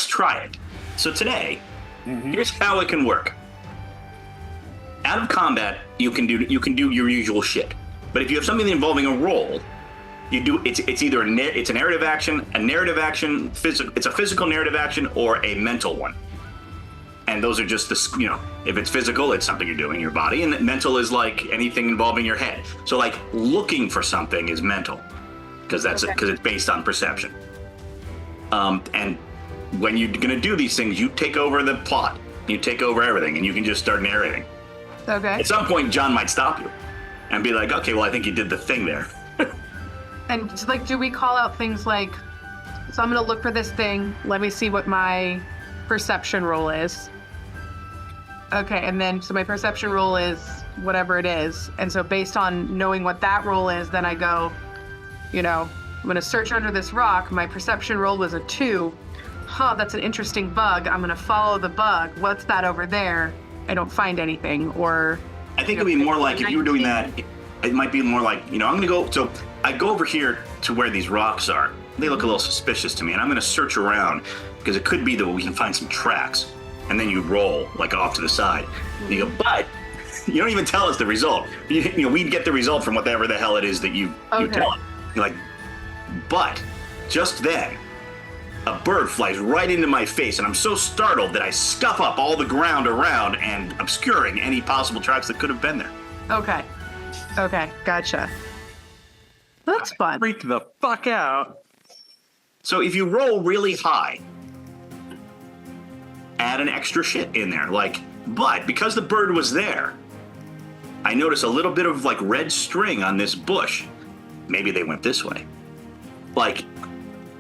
let's try it. So today, here's how it can work. Out of combat, you can do your usual shit. But if you have something involving a roll, it's either it's a narrative action, it's a physical narrative action, or a mental one. And those are just if it's physical, it's something you're doing in your body, and mental is like anything involving your head. So like looking for something is mental, because it's based on perception. And when you're gonna do these things, you take over the plot, you take over everything, and you can just start narrating. Okay. At some point, John might stop you and be like, okay, well, I think you did the thing there. And like, do we call out things like, so I'm going to look for this thing. Let me see what my perception roll is. Okay. And then, so my perception roll is whatever it is. And so based on knowing what that roll is, then I go, I'm going to search under this rock. My perception roll was a 2. That's an interesting bug. I'm going to follow the bug. What's that over there? I don't find anything. Or I think it'd be more like if you were doing that, it might be more like, I'm going to go, so I go over here to where these rocks are. They look a little suspicious to me, and I'm going to search around because it could be that we can find some tracks. And then you roll like off to the side. And you go, but you don't even tell us the result. We'd get the result from whatever the hell it is that you tell it. You're like, but just then, a bird flies right into my face, and I'm so startled that I scuff up all the ground around and obscuring any possible tracks that could have been there. Okay, gotcha. That's fun. Freak the fuck out. So if you roll really high, add an extra shit in there. But because the bird was there, I notice a little bit of red string on this bush. Maybe they went this way.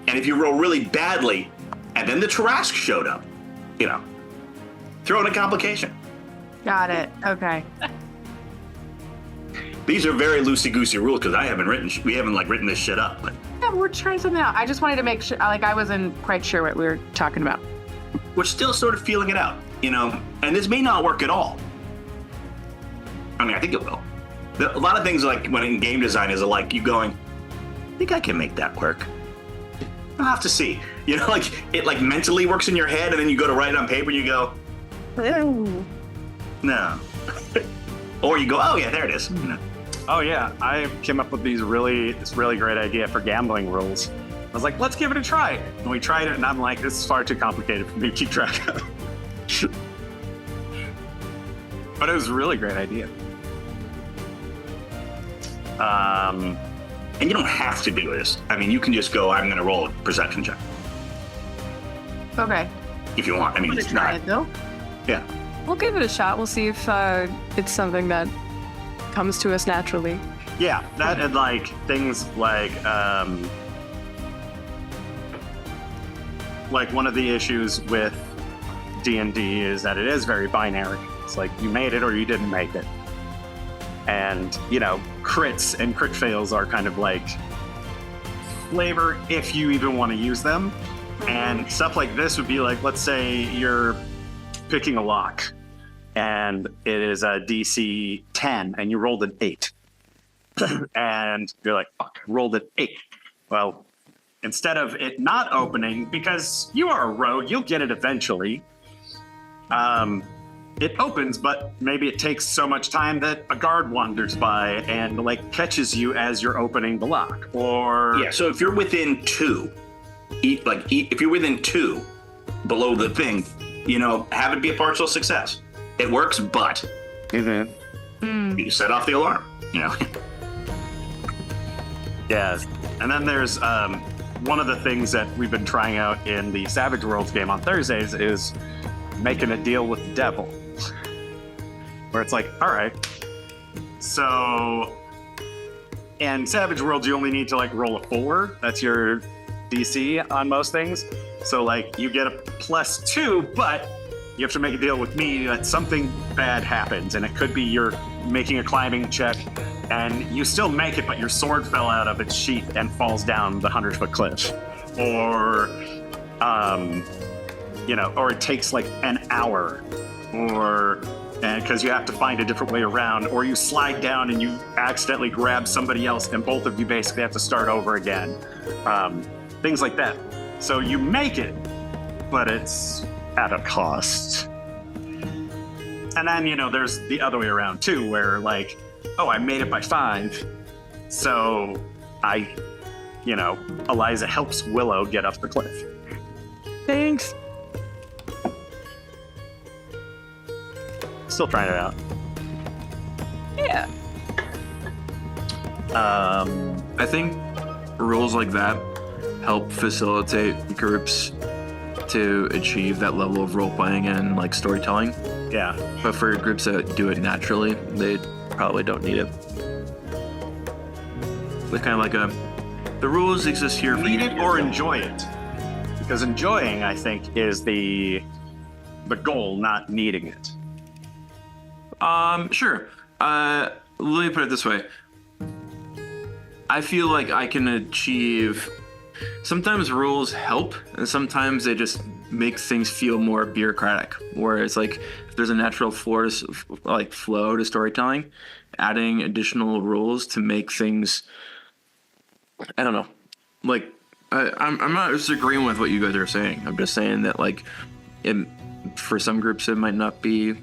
And if you roll really badly, and then the Tarrasque showed up, throw in a complication. Got it. Okay. These are very loosey-goosey rules because we haven't written this shit up. But Yeah, we're trying something out. I just wanted to make sure, I wasn't quite sure what we were talking about. we're still sort of feeling it out, and this may not work at all. I mean, I think it will. A lot of things when in game design is you going, I think I can make that work. I'll have to see. It mentally works in your head, and then you go to write it on paper, and you go, no. Or you go, oh yeah, there it is. Oh yeah, I came up with this really great idea for gambling rules. I was like, let's give it a try. And we tried it, and I'm like, this is far too complicated for me to keep track of. But it was a really great idea. And you don't have to do this. I mean, you can just go, I'm going to roll a perception check. Okay. If you want. I mean, it's try not. it though. Yeah. We'll give it a shot. We'll see if it's something that comes to us naturally. Yeah, that and things like one of the issues with D&D is that it is very binary. It's you made it or you didn't make it. And, crits and crit fails are kind of flavor if you even want to use them. And stuff like this would be let's say you're picking a lock and it is a DC 10 and you rolled an 8. And you're like, fuck, I rolled an 8. Well, instead of it not opening, because you are a rogue, you'll get it eventually. It opens, but maybe it takes so much time that a guard wanders by and catches you as you're opening the lock. Or yeah. So if you're within 2, if you're within 2 below the thing, have it be a partial success. It works, but you set off the alarm. Yeah. And then there's one of the things that we've been trying out in the Savage Worlds game on Thursdays is making a deal with the devil. Where it's all right. So in Savage Worlds, you only need to roll a 4. That's your DC on most things. So you get a +2, but you have to make a deal with me that something bad happens. And it could be you're making a climbing check and you still make it, but your sword fell out of its sheath and falls down the 100-foot cliff. Or, or it takes an hour, or because you have to find a different way around, or you slide down and you accidentally grab somebody else and both of you basically have to start over again. Things like that. So you make it, but it's at a cost. And then, there's the other way around too, where like, oh, I made it by 5. So Eliza helps Willow get up the cliff. Thanks. Still trying it out. Yeah. I think rules like that help facilitate groups to achieve that level of role playing and like storytelling. Yeah. But for groups that do it naturally, they probably don't need it. They're kind of like the rules exist here for Need you. it or enjoy it. Because enjoying, I think, is the goal, not needing it. Sure. Let me put it this way. I feel like I can achieve. Sometimes rules help, and sometimes they just make things feel more bureaucratic. Whereas, like, if there's a natural flow to storytelling, adding additional rules to make things, I don't know. Like, I'm not disagreeing with what you guys are saying. I'm just saying that, like, for some groups, it might not be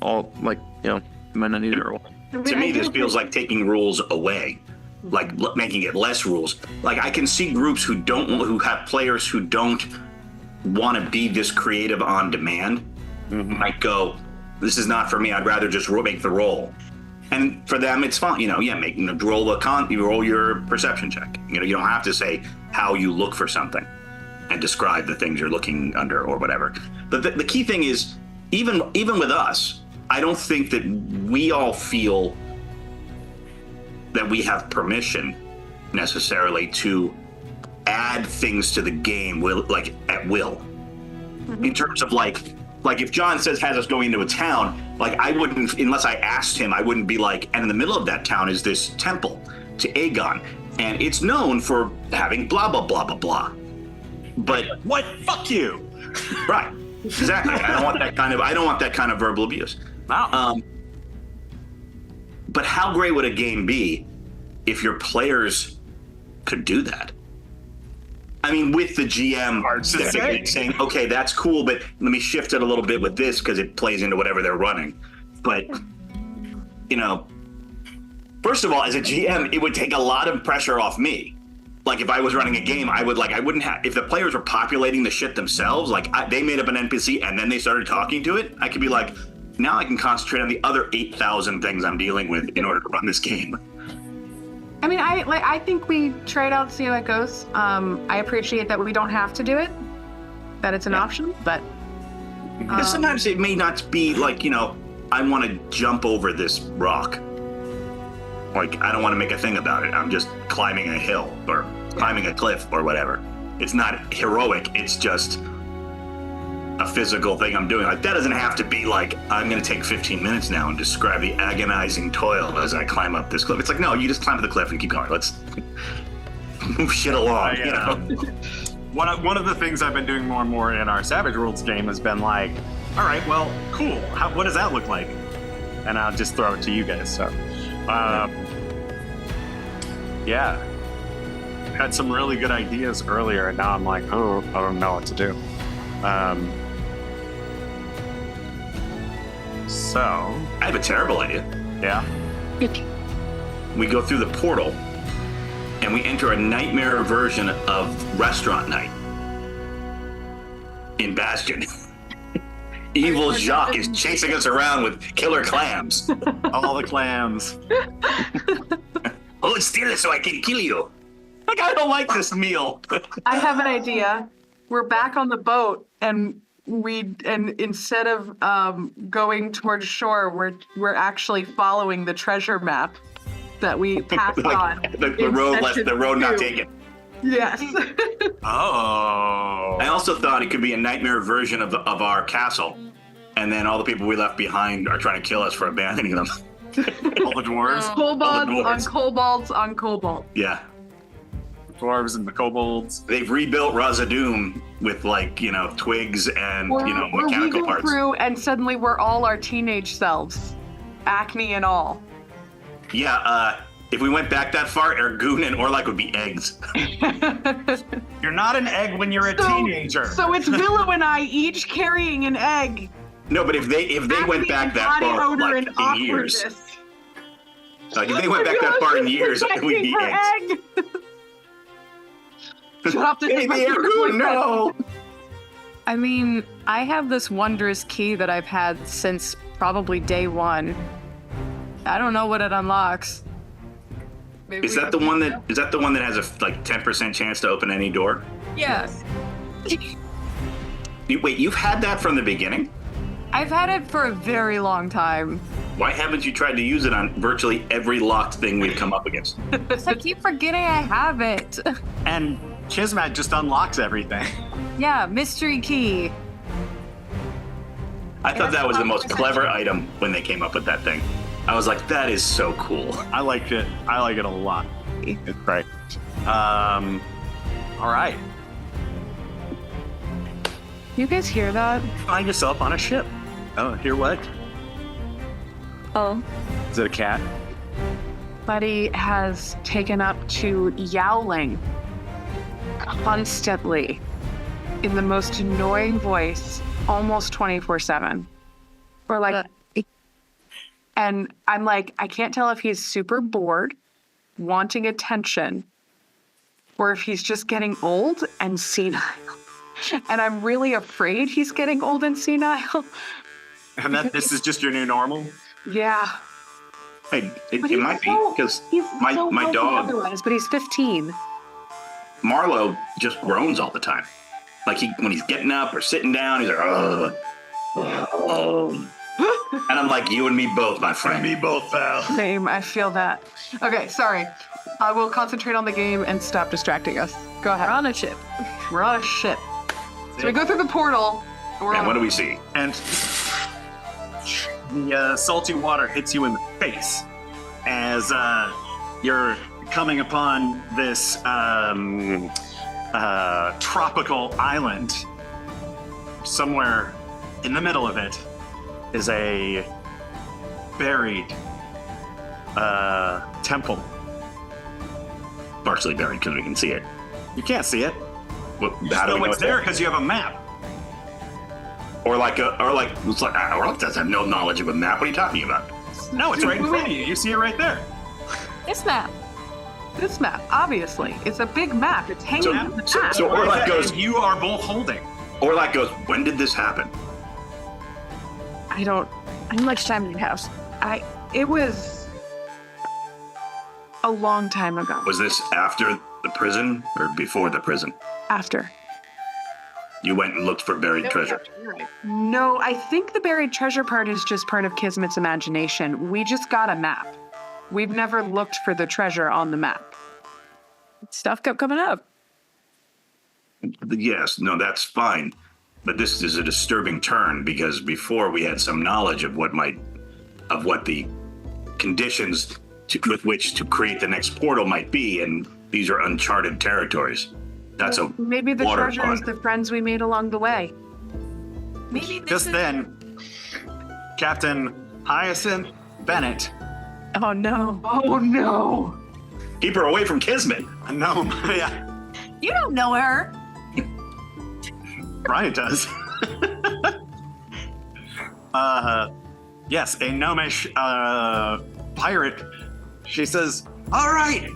all like, it might not need a rule. To me, this feels like taking rules away, like making it less rules. Like I can see groups who have players who don't want to be this creative on demand. Might go, this is not for me. I'd rather just make the roll. And for them, it's fine. Making the you roll your perception check. You don't have to say how you look for something and describe the things you're looking under or whatever. But the key thing is, even with us, I don't think that we all feel that we have permission necessarily to add things to the game at will. In terms of like if John has us going into a town, like I wouldn't, unless I asked him, I wouldn't be like, and in the middle of that town is this temple to Aegon, and it's known for having blah blah blah blah blah. But What? Fuck you! right, exactly. I don't want that kind of verbal abuse. Wow. But how great would a game be if your players could do that? I mean, with the GM Hard to say. saying, okay, that's cool, but let me shift it a little bit with this because it plays into whatever they're running. But, first of all, as a GM, it would take a lot of pressure off me. Like if I was running a game, I wouldn't have, if the players were populating the shit themselves, they made up an NPC and then they started talking to it, I could be like, now I can concentrate on the other 8,000 things I'm dealing with in order to run this game. I mean, I think we try it out, see how it goes. I appreciate that we don't have to do it, that it's an option, but Because sometimes it may not be like, I want to jump over this rock. Like, I don't want to make a thing about it. I'm just climbing a hill or climbing a cliff or whatever. It's not heroic. It's just a physical thing I'm doing. Like, that doesn't have to be like, I'm going to take 15 minutes now and describe the agonizing toil as I climb up this cliff. It's like, no, you just climb up the cliff and keep going. Let's move shit along, One of the things I've been doing more and more in our Savage Worlds game has been like, all right, well, cool. What does that look like? And I'll just throw it to you guys. So, yeah. Had some really good ideas earlier, and now I'm like, oh, I don't know what to do. So, I have a terrible idea. yeah. We go through the portal and we enter a nightmare version of Restaurant Night in Bastion. Evil Jacques is chasing us around with killer clams. All the clams. Hold still so I can kill you. Like, I don't like this meal. I have an idea. We're back on the boat, and instead of going towards shore, we're actually following the treasure map that we passed on. the road not taken. Yes. Oh. I also thought it could be a nightmare version of our castle, and then all the people we left behind are trying to kill us for abandoning them. All the dwarves. Kobolds on Cobalt. Yeah. Dwarves and the kobolds. They've rebuilt Razadoom with twigs and We're mechanical weaving parts. through, and suddenly we're all our teenage selves, acne and all. Yeah, If we went back that far, Ergoon and Orlok would be eggs. You're not an egg when you're a So- teenager. So it's Willow and I each carrying an egg. No, but if they went back that Body far, odor like and in years, awkwardness. like if they went back that far in years, it would be eggs. Shut up, this is Baby my favorite Ergoon, boyfriend. no. I mean, I have this wondrous key that I've had since probably day one. I don't know what it unlocks. Maybe Is we that the have- one that has a like 10% chance to open any door? Yes. Wait, you've had that from the beginning? I've had it for a very long time. Why haven't you tried to use it on virtually every locked thing we've come up against? I keep forgetting I have it. And Kismet just unlocks everything. Yeah, mystery key. I thought that was the most clever item when they came up with that thing. I was like, that is so cool. I like it. I like it a lot. It's great. All right. You guys hear that? Find yourself on a ship. Oh, hear what? Oh. Is it a cat? Buddy has taken up to yowling constantly in the most annoying voice, almost 24/7. Or like, and I'm like, I can't tell if he's super bored, wanting attention, or if he's just getting old and senile. And I'm really afraid he's getting old and senile. And that this is just your new normal? Yeah. Hey, it But he's might be so- because he's my so healthy dog otherwise, but he's 15. Marlo just groans all the time. Like when he's getting up or sitting down, he's like, oh, and I'm like, you and me both, my friend. Me both, pal. Same, I feel that. Okay, sorry. I will concentrate on the game and stop distracting us. Go ahead. We're on a ship. We're on a ship. So we go through the portal. And we're And on what do we see? And the salty water hits you in the face as you're coming upon this tropical island. Somewhere in the middle of it is a buried temple. Partially buried because we can see it. You can't see it. Well, You how just do know we know it's there because you have a map. Or like, Orlok doesn't have no knowledge of a map. What are you talking about? No, it's right in front of you. You see it right there. This map. this map, obviously. It's a big map. It's hanging So- on the so- map. so- Orlok goes- You are both holding. Orlok goes, when did this happen? I don't... How much time do you have? It was a long time ago. Was this after the prison or before the prison? After. You went and looked for buried treasure. No, I think the buried treasure part is just part of Kismet's imagination. We just got a map. We've never looked for the treasure on the map. Stuff kept coming up. Yes, no, that's fine. But this is a disturbing turn because before we had some knowledge of what the conditions with which to create the next portal might be, and these are uncharted territories. That's a Maybe the water treasure is fund. the friends we made along the way. Maybe this Just is... then, Captain Hyacinth Bennett, Oh no. Oh no! Keep her away from Kismet. a gnome, yeah, You don't know her. Brian does. Yes, a gnomish pirate. She says, "All right,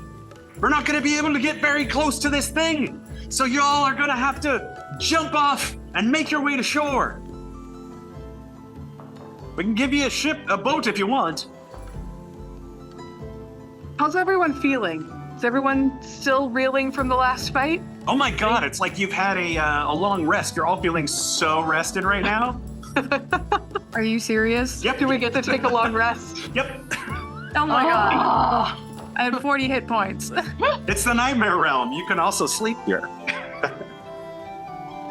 we're not going to be able to get very close to this thing, so y'all are going to have to jump off and make your way to shore. We can give you a boat if you want." How's everyone feeling? Is everyone still reeling from the last fight? Oh my God, it's like you've had a long rest. You're all feeling so rested right now. Are you serious? Yep. Do we get to take a long rest? Yep. Oh my god. I had 40 hit points. It's the Nightmare Realm. You can also sleep here.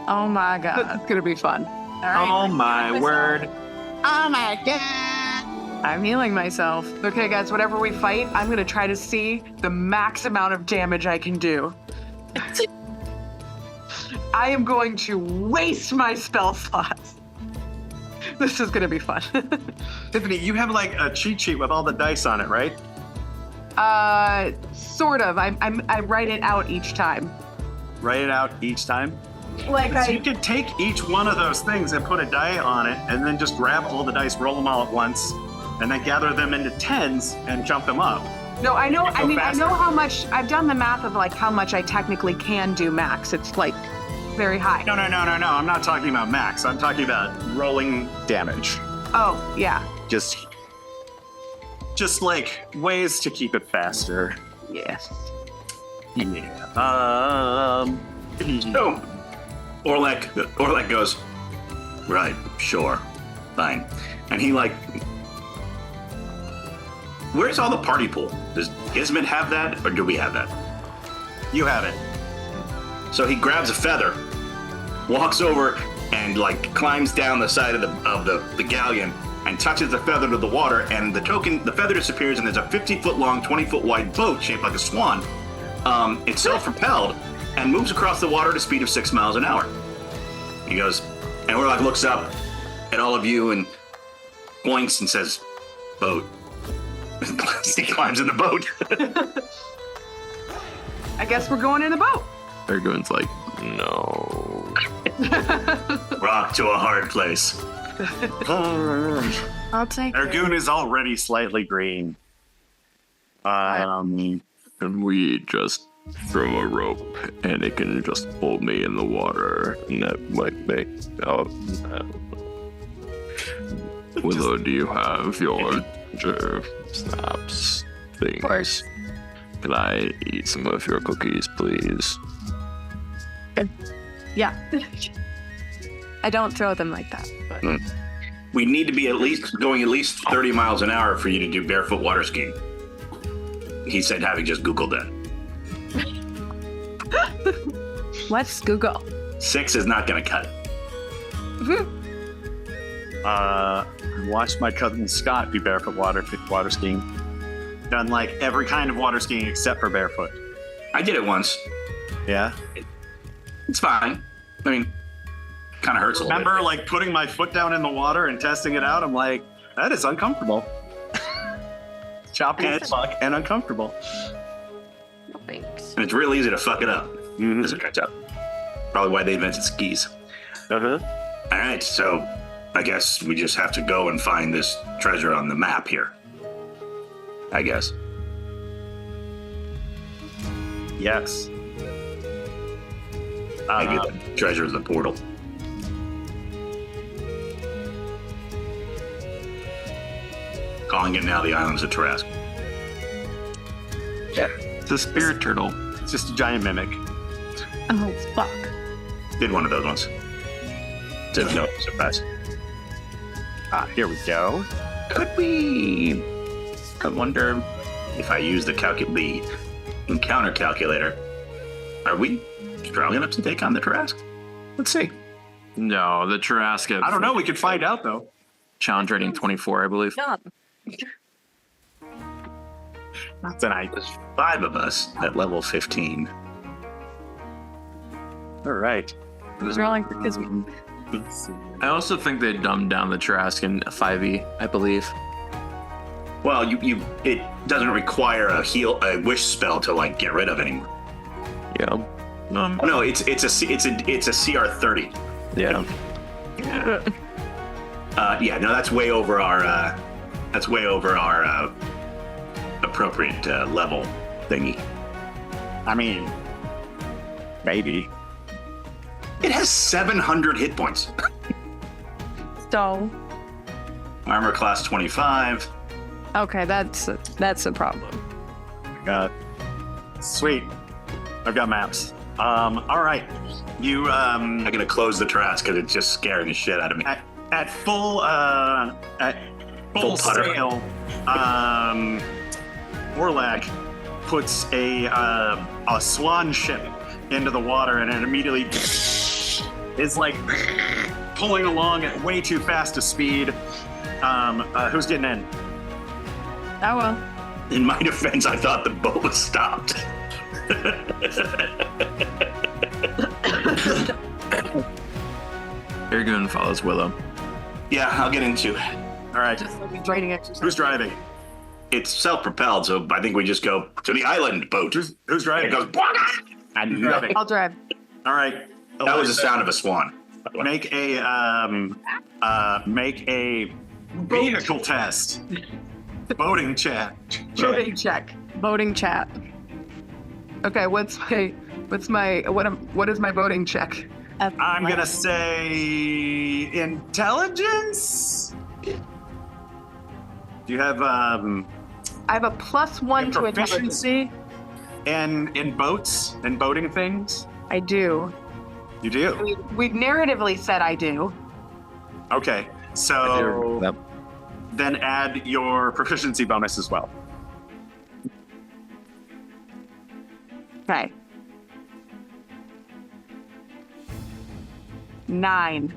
Oh my god. It's gonna be fun. All right. Oh my word. I'm healing myself. Okay, guys, whatever we fight, I'm gonna try to see the max amount of damage I can do. I am going to waste my spell slots. This is gonna be fun. Tiffany, you have like a cheat sheet with all the dice on it, right? Sort of. I write it out each time. Write it out each time. Like So you could take each one of those things and put a die on it, and then just grab all the dice, roll them all at once, and then gather them into tens and jump them up. No, I know. I mean, faster. I know how much. I've done the math of like how much I technically can do max. It's like very high. No. I'm not talking about max. I'm talking about rolling damage. Oh, yeah. Just like ways to keep it faster. Yes. Yeah. So, Orlek goes, right, sure, fine. And he like, where's all the party pool? Does Gizmit have that, or do we have that? You have it. So he grabs a feather, walks over, and like climbs down the side of the galleon and touches the feather to the water, and the feather disappears, and there's a 50-foot long, 20-foot wide boat shaped like a swan. It's self-propelled and moves across the water at a speed of 6 miles an hour. He goes, and Orlok looks up at all of you and points and says, boat. He climbs in the boat. I guess we're going in the boat. Ergun's like, no. Rock to a hard place. I'll take it. Ergun is already slightly green. Can we just throw a rope and it can just hold me in the water? And that might make. Willow, do you have your snaps things? Of course. Can I eat some of your cookies, please? Yeah. I don't throw them like that. But We need to be going at least 30 miles an hour for you to do barefoot water skiing. He said, having just Googled that. let's Google. 6 is not going to cut it. Watched my cousin Scott do barefoot water skiing. Done like every kind of water skiing except for barefoot. I did it once. Yeah. It's fine. I mean, kind of hurts a little bit. Remember, like putting my foot down in the water and testing it out. I'm like, that is uncomfortable. Choppy as fuck and uncomfortable. No thanks. And it's real easy to fuck it up, Mm-hmm. as it turns out. Probably why they invented skis. Uh-huh. All right, so I guess we just have to go and find this treasure on the map here. I guess. Yes. Maybe the treasure is the portal. Calling it now the Islands of Tarrasque. It's a spirit turtle. It's just a giant mimic. Oh, fuck. Did one of those ones. To no surprise. Here we go. Could we? I wonder if I use the encounter calculator. Are we strong enough to take on the Tarrasque? Let's see. No, the Tarrasque. I don't know. We could find out though. Challenge rating 24, I believe. No. Not tonight. There's 5 of us at level 15. All right. Who's rolling for Kismet? I also think they dumbed down the Tarrasque in 5e, I believe. Well, it doesn't require a wish spell to like get rid of anymore. Yeah. Oh no, it's a CR 30. Yeah. Yeah, no, that's way over our appropriate level thingy. I mean, maybe. It has 700 hit points. So, Armor class 25. okay, that's a problem. Sweet. I've got maps. All right. You I'm gonna close the Tarrasque because it's just scaring the shit out of me. at full Full putter. sail. Orlak puts a swan ship into the water, and it immediately is like pulling along at way too fast a speed. Who's getting in? Oh well. In my defense, I thought the boat was stopped. Ergun follows Willow. Yeah, I'll get into. All right. Just like a training exercise. Who's driving? it's self-propelled, so I think we just go to the island boat. Who's It driving? goes. I'm driving. I'll drive. All right. That was the sound of a swan. by the way. Make a vehicle test. Boating chat. Boating check. Boating chat. Okay, what is my voting check? I'm gonna say intelligence. Do you have I have a +1 to intelligence. proficiency in boats and boating things? I do. You do. We've narratively said I do. Okay, so then add your proficiency bonus as well. Okay. 9.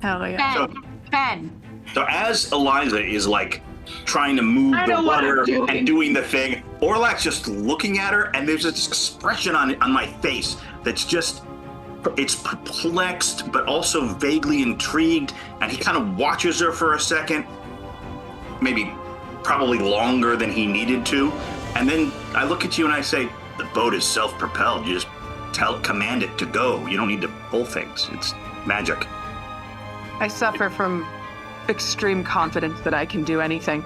Hell yeah. 10. 10. So as Eliza is like trying to move I the know what I'm water doing. and doing the thing, Orlak's just looking at her, and there's this expression on my face that's just, it's perplexed, but also vaguely intrigued, and he kind of watches her for a second, maybe probably longer than he needed to, and then I look at you and I say, the boat is self-propelled. You just command it to go. You don't need to pull things. It's magic. I suffer from extreme confidence that I can do anything.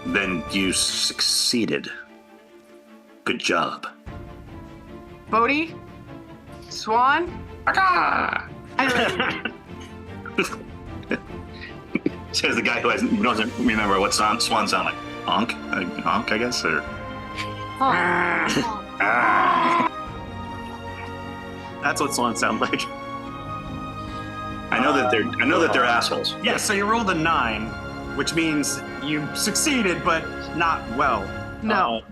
Then you succeeded. Good job. Bodhi? Swan? I Says the guy who doesn't remember what swans sound like. Honk? Honk, I guess? Or... That's what swans sound like. I know that they're assholes. Yeah, so you rolled a 9, which means you succeeded, but not well. No.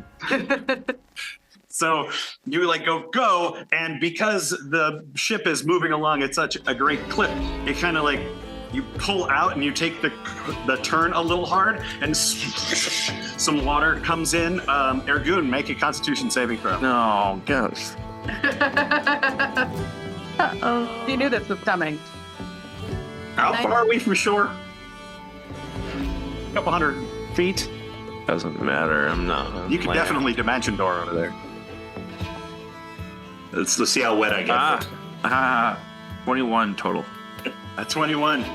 So you like go, and because the ship is moving along at such a great clip, it kind of like you pull out and you take the turn a little hard, and some water comes in. Ergun, make a Constitution saving throw. No, ghost. He knew this was coming. How far are we from shore? A couple hundred feet. Doesn't matter. I'm not. You can definitely dimension door over there. Let's see how wet I get. 21 total. A 21.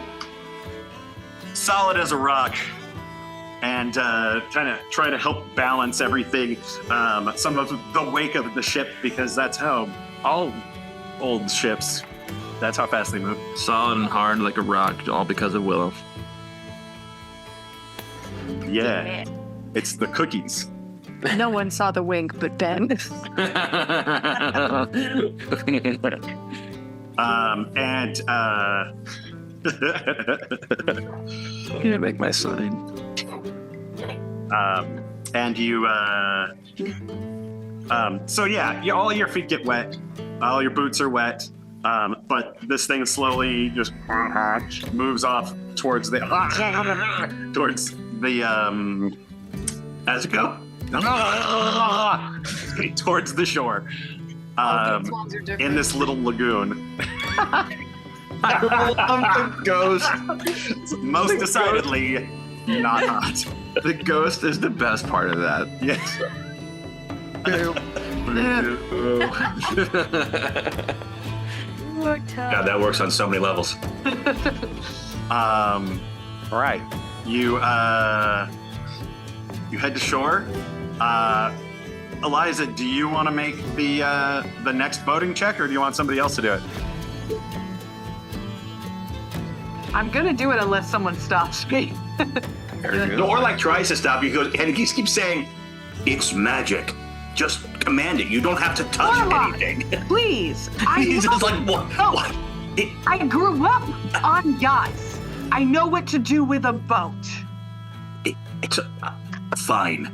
Solid as a rock. And kind of try to help balance everything. Some of the wake of the ship, because that's how all old ships, that's how fast they move. Solid and hard like a rock, all because of Willow. Yeah. It's the cookies. No one saw the wink but Ben. Gonna make my sign. And you, so yeah, all your feet get wet, all your boots are wet, but this thing slowly just moves off towards the, how's it go? Towards the shore, in this little lagoon. Ghost. Most decidedly not hot. The ghost is the best part of that. Yes. God, that works on so many levels. All right. You head to shore. Eliza, do you want to make the next boating check, or do you want somebody else to do it? I'm gonna do it unless someone stops me. Orlak tries to stop you, and he keeps saying, "It's magic. Just command it. You don't have to touch Orlak, anything." please. He's just like, what? No. What? I grew up on yachts. I know what to do with a boat. It's fine.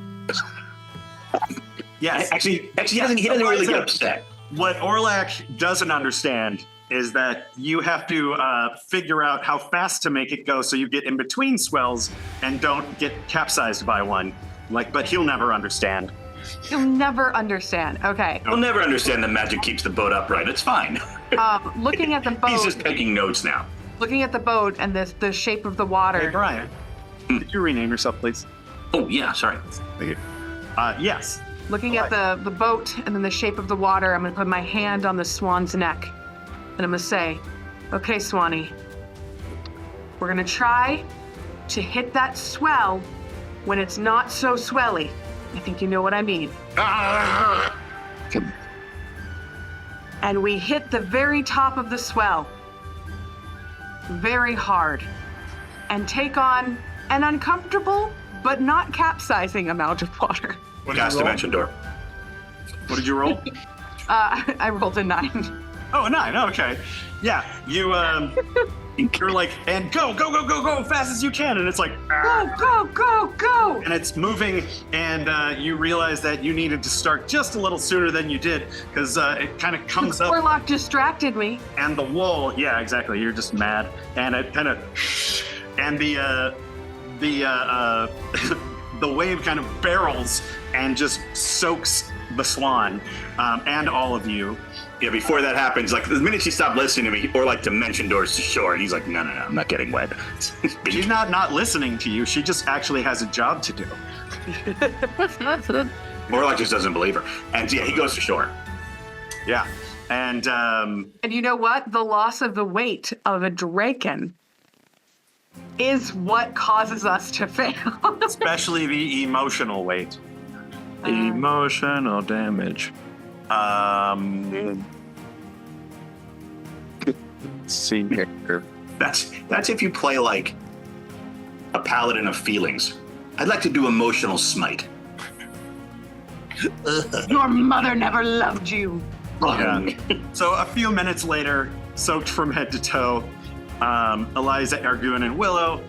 Yes. Actually, he doesn't really get upset. What Orlak doesn't understand is that you have to figure out how fast to make it go so you get in between swells and don't get capsized by one. But he'll never understand. You'll never understand. Okay. He'll never understand that magic keeps the boat upright. It's fine. Looking at the boat. He's just taking notes now. Looking at the boat and the shape of the water. Hey, Brian. Did you rename yourself, please? Oh yeah, sorry. Thank you. Yes. Looking at the boat and then the shape of the water, I'm gonna put my hand on the swan's neck. And I'm gonna say, okay, Swanee, we're gonna try to hit that swell when it's not so swelly. I think you know what I mean. And we hit the very top of the swell very hard and take on an uncomfortable but not capsizing amount of water. Gas dimension door. What did you roll? I rolled a 9. Oh, a 9. Okay. Yeah, you're like, and go, fast as you can. And it's like, Go! and it's moving. And you realize that you needed to start just a little sooner than you did because it kind of comes up. Warlock distracted me. And the wall, yeah, exactly. You're just mad. And it kind of, and the wave kind of barrels and just soaks the swan and all of you. Yeah, before that happens, like the minute she stopped listening to me, or like dimension doors to shore, and he's like, no, I'm not getting wet. She's not listening to you. She just actually has a job to do. Or like just doesn't believe her. And yeah, he goes to shore. Yeah. And And you know what? The loss of the weight of a Draken is what causes us to fail. especially the emotional weight. Emotional damage. Let's see here. That's if you play like a paladin of feelings. I'd like to do emotional smite. Your mother never loved you. Yeah. So a few minutes later, soaked from head to toe, Eliza, Ergun, and Willow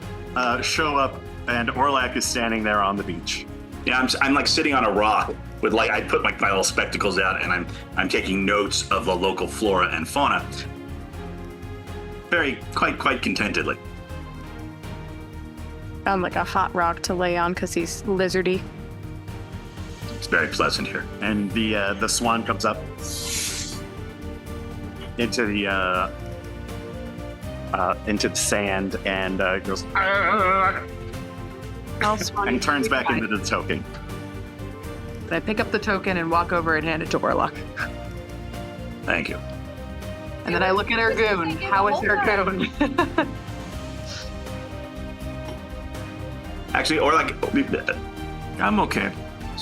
show up, and Orlac is standing there on the beach. Yeah, I'm like sitting on a rock with like I put my little spectacles out and I'm taking notes of the local flora and fauna. Quite contentedly. Found like a hot rock to lay on because he's lizardy. It's very pleasant here. And the swan comes up into the sand and goes and turns back into the token. I pick up the token and walk over and hand it to Warlock. Thank you. And then I look at Ergun. How is Ergun? Actually, or like, I'm okay.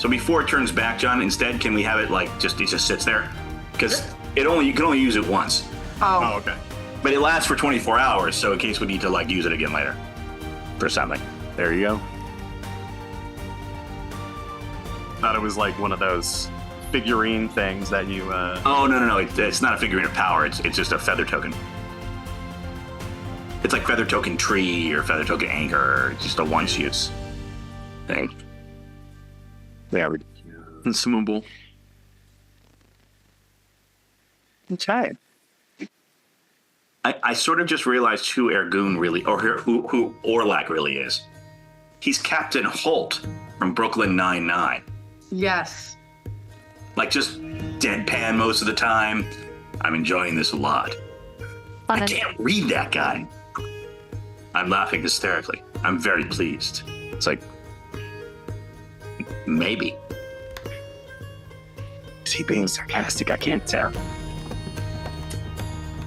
so before it turns back, John, instead, can we have it like it just sits there? Because you can only use it once, Oh, okay. but it lasts for 24 hours. So in case we need to like use it again later for something. There you go. Thought it was like one of those figurine things that you. Oh no! It's not a figurine of power. It's just a feather token. It's like feather token tree or feather token anchor, or just a once use thing. Yeah. Consumable. Okay. I sort of just realized who Ergun really, or who Orlac really is. He's Captain Holt from Brooklyn Nine-Nine. Yes. Like just deadpan most of the time. I'm enjoying this a lot. I can't read that guy. I'm laughing hysterically. I'm very pleased. It's like, maybe. Is he being sarcastic? I can't tell.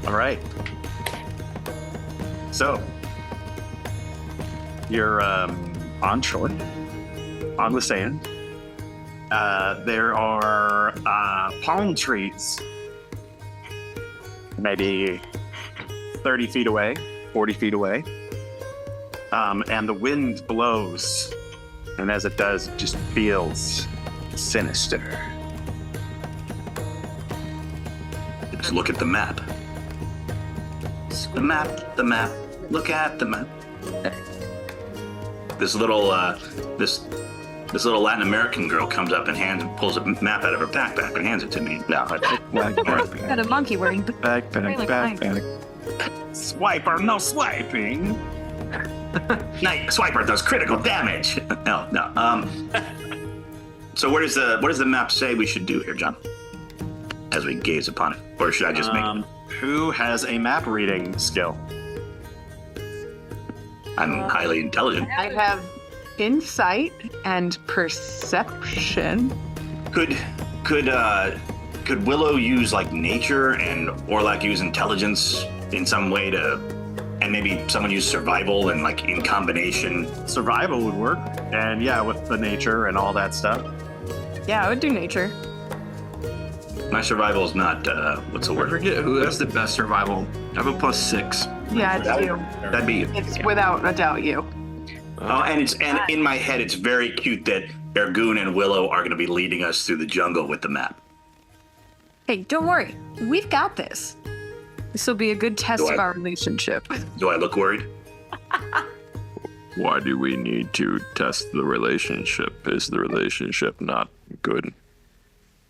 All right. So, you're on shore, on the sand. There are palm trees, maybe 30 feet away, 40 feet away. And the wind blows, and as it does, it just feels sinister. Let's look at the map. The map. Look at the map. This little Latin American girl comes up and pulls a map out of her backpack and hands it to me. No, Got a monkey wearing Backpack. Swiper, no swiping. Night Swiper does critical damage. No. So what does the map say we should do here, John? As we gaze upon it, or should I just make it? Who has a map reading skill? I'm highly intelligent. I have insight and perception. Could Willow use like nature and Orlac use intelligence in some way to, and maybe someone use survival and like in combination? Survival would work. And yeah, with the nature and all that stuff. Yeah, I would do nature. My survival is not what's the I word? forget who has the best survival. I have a +6. Yeah, it's you. That'd be you. It's without a doubt you. Oh, and in my head, it's very cute that Ergun and Willow are going to be leading us through the jungle with the map. Hey, don't worry. We've got this. This will be a good test Do I- of our relationship. Do I look worried? Why do we need to test the relationship? Is the relationship not good?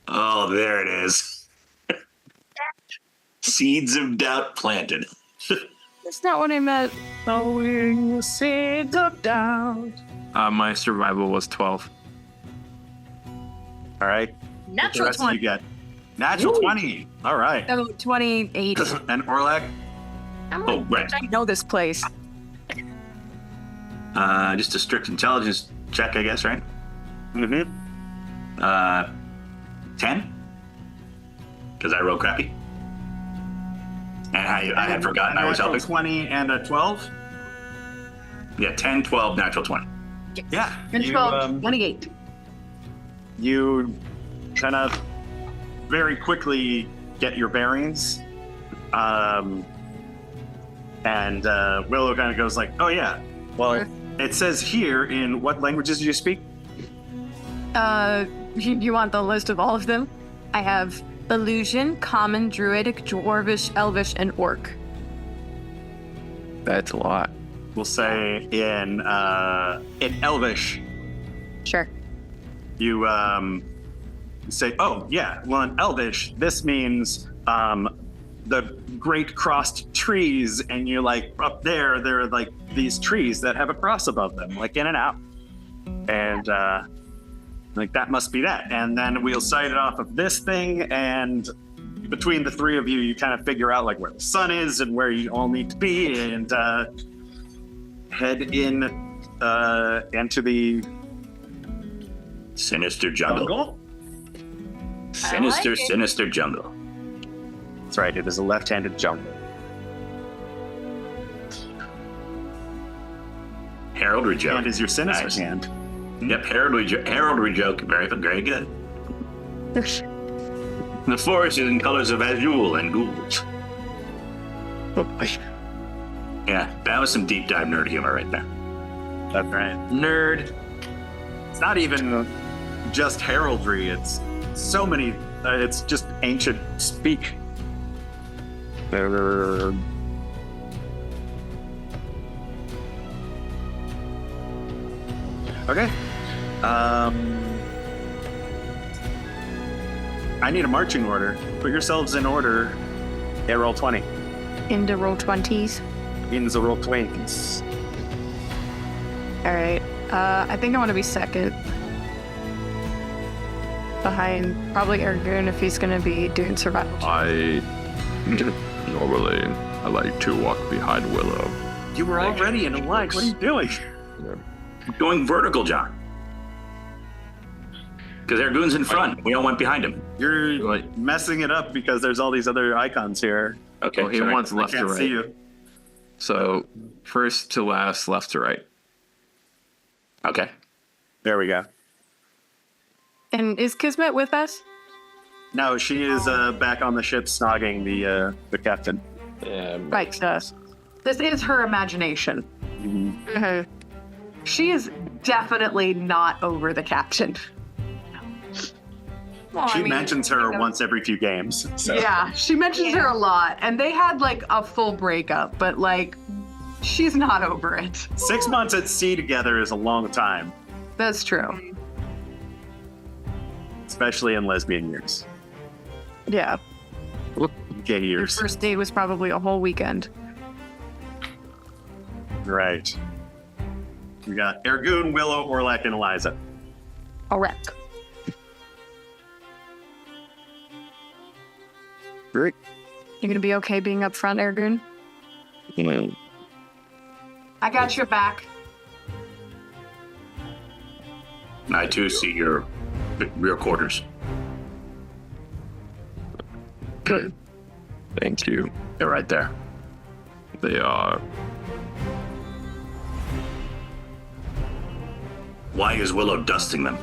Oh, there it is. Seeds of doubt planted. That's not what I meant. Sowing the seeds of doubt. My survival was 12. All right. The Natural rest of you 20. get natural 20. All right. Oh, 28. And Orlac? Oh, right. I know this place. Just a strict intelligence check, I guess, right? Mm-hmm. 10? Because I rolled crappy. And I had forgotten I was helping. 20 and a 12? Yeah, 10, 12, natural 20. Yeah. And 12, 28. You kind of very quickly get your bearings. And Willow kind of goes like, oh yeah, well, it says here in what languages do you speak? You want the list of all of them? I have Illusion, Common, Druidic, Dwarvish, Elvish, and Orc. That's a lot. We'll say in Elvish, Sure. you say, oh yeah, well in Elvish, this means the great crossed trees, and you're like, up there are like these trees that have a cross above them, like in and out. And like that must be that. And then we'll cite it off of this thing, and between the three of you, you kind of figure out like where the sun is and where you all need to be, and head in into the Sinister jungle. jungle. Sinister jungle. That's right, it is a left-handed jungle. Heraldry joke. And is your sinister Nice. hand. Yep, heraldry joke. Very, very good. The forest is in colors of azul and ghouls. Yeah, that was some deep dive nerd humor right there. That's right. Nerd. It's not even just heraldry, it's so many, it's just ancient speak. Okay. I need a marching order. Put yourselves in order. Yeah, roll 20. Into roll 20s. In the roll 20s. All right. I think I want to be second. Behind probably Ergun if he's going to be doing survival. Normally, I like to walk behind Willow. You were already in a line. What are you doing? Going vertical, John. Because Ergun's in front. We all went behind him. You're Like- messing it up because there's all these other icons here. Okay. Well, he sorry. wants I left to can't right. see you. So first to last, left to right. Okay. There we go. And is Kismet with us? No, she is back on the ship snogging the captain. Right. This is her imagination. Mhm. She is definitely not over the captain. Well, She I mean, mentions her once every few games. So. Yeah, she mentions her a lot, and they had like a full breakup, but like, she's not over it. 6 months at sea together is a long time, That's true. especially in lesbian years. Yeah. Gay Your years. first date was probably a whole weekend. Right. We got Ergun, Willow, Orlac, and Eliza. A wreck. Great. You gonna be okay being up front, Ergun? I got your back. I too see your rear quarters. Thank you. They're right there. They are. Why is Willow dusting them?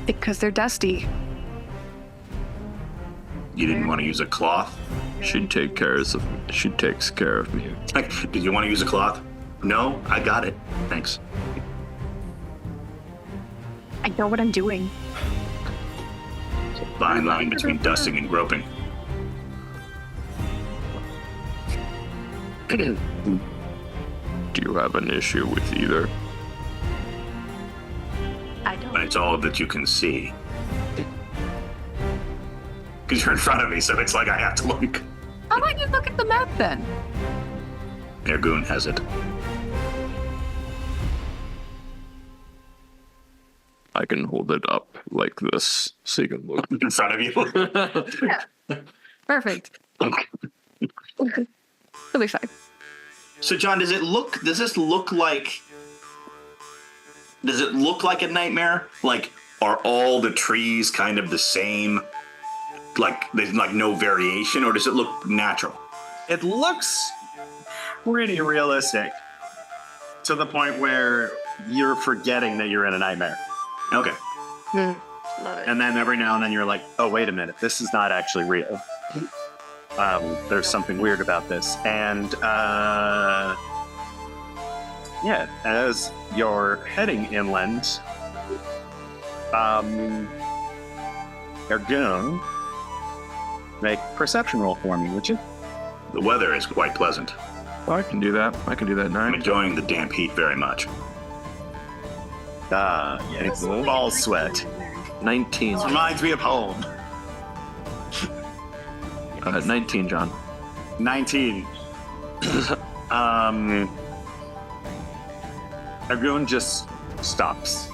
Because they're dusty. You didn't want to use a cloth? She takes care of me. Like, did you want to use a cloth? No, I got it. Thanks. I know what I'm doing. Fine line between dusting and groping. Do you have an issue with either? I don't. When it's all that you can see. Because you're in front of me, so it's like I have to look. How about you look at the map then? Ergun has it. I can hold it up like this so you can look. In front of you. Yeah. Perfect. It'll be fine. So, John, does this look like a nightmare? Like, are all the trees kind of the same? Like, there's like no variation, or does it look natural? It looks pretty realistic to the point where you're forgetting that you're in a nightmare. Okay. And then every now and then you're like, oh, wait a minute, this is not actually real. There's something weird about this. And yeah, as you're heading inland, Ergun, make a perception roll for me, would you? The weather is quite pleasant. Oh, I can do that. I can do that I'm 9. enjoying the damp heat very much. Yes, ball sweat. 19. Reminds me of home. 19, John. 19. Ergun just stops.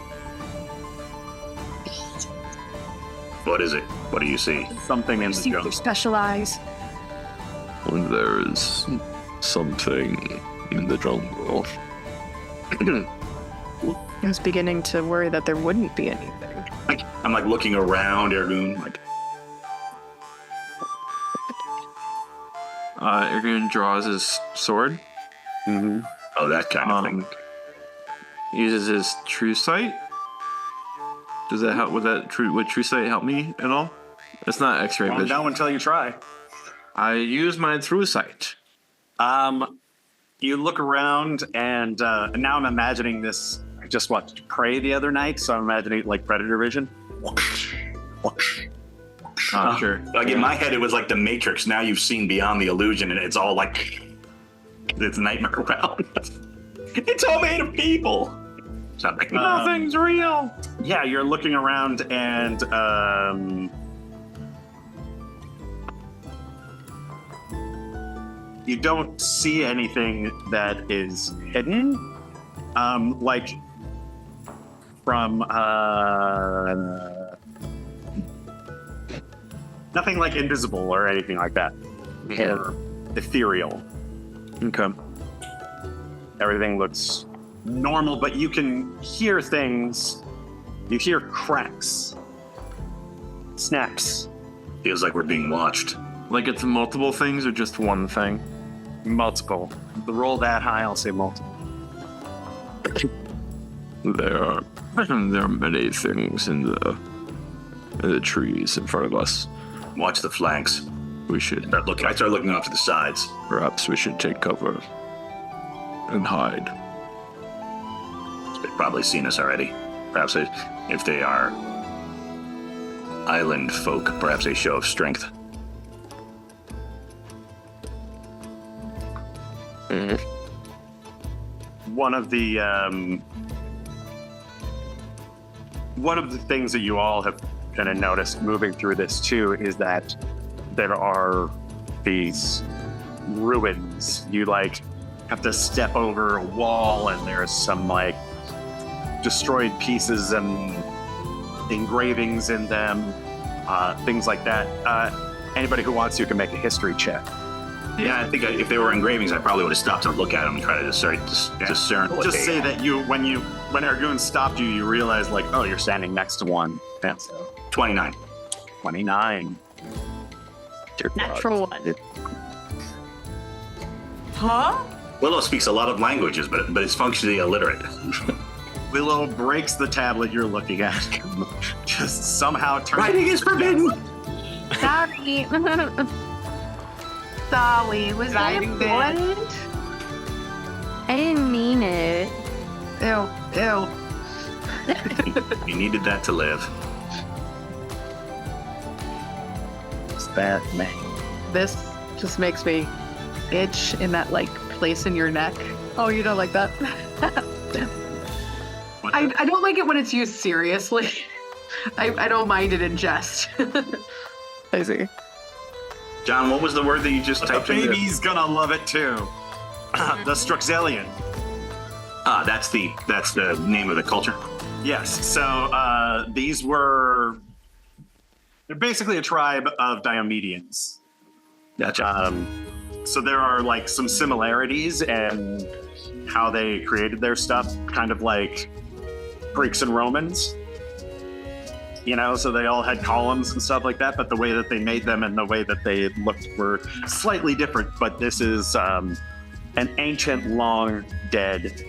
What is it? What do you see? Something in the See with jungle. their special eyes. When there is something in the jungle. I was beginning to worry that there wouldn't be anything. Like, I'm like looking around, Ergun, like, Ergun draws his sword. Mm-hmm. oh, that kind of thing. Uses his true sight. Does that help? Would true sight help me at all? It's not X-ray Calm vision. down until you try. I use my true sight. You look around, and now I'm imagining this. I just watched Prey the other night, so I'm imagining like Predator vision. Sure. Like in my head, it was like the Matrix. Now you've seen beyond the illusion, and it's all like it's nightmare realm. It's all made of people. Something. Nothing's real. Yeah, you're looking around, and you don't see anything that is hidden. Like from nothing like invisible or anything like that. Or ethereal. Okay. Everything looks normal, but you can hear things. You hear cracks, snaps, Feels like we're being watched. Like it's multiple things or just one thing? multiple. The roll that high, I'll say multiple. There are many things in the trees in front of us. Watch the flanks. We should I start looking off to the sides. perhaps we should take cover and hide. They've probably seen us already. Perhaps if they are island folk, perhaps a show of strength. One of the things that you all have kind of noticed moving through this too is that there are these ruins. You like have to step over a wall, and there's some like destroyed pieces and engravings in them, things like that. Anybody who wants to can make a history check. Yeah, I think if they were engravings, I probably would have stopped and look at them and try to discern what Just they say are. that when Ergun stopped you, you realized like, oh, you're standing next to one. Yeah, so 29. 29. Natural one. Huh? Willow speaks a lot of languages, but it's functionally illiterate. Willow breaks the tablet you're looking at. Just somehow turns. Writing is forbidden. Sorry. Sorry. Was that Writing bad. important? I didn't mean it. Ew. Ew. You needed that to live. It's that man. This just makes me itch in that like place in your neck. Oh, you don't like that? I don't like it when it's used seriously. I don't mind it in jest. I see. John, what was the word that you just The typed in? baby's gonna love it too. The Struxelian. Ah, that's the name of the culture. Yes. So they're basically a tribe of Diomedians. Gotcha. So there are like some similarities in how they created their stuff, kind of like Greeks and Romans. You know, so they all had columns and stuff like that, but the way that they made them and the way that they looked were slightly different. But this is an ancient, long dead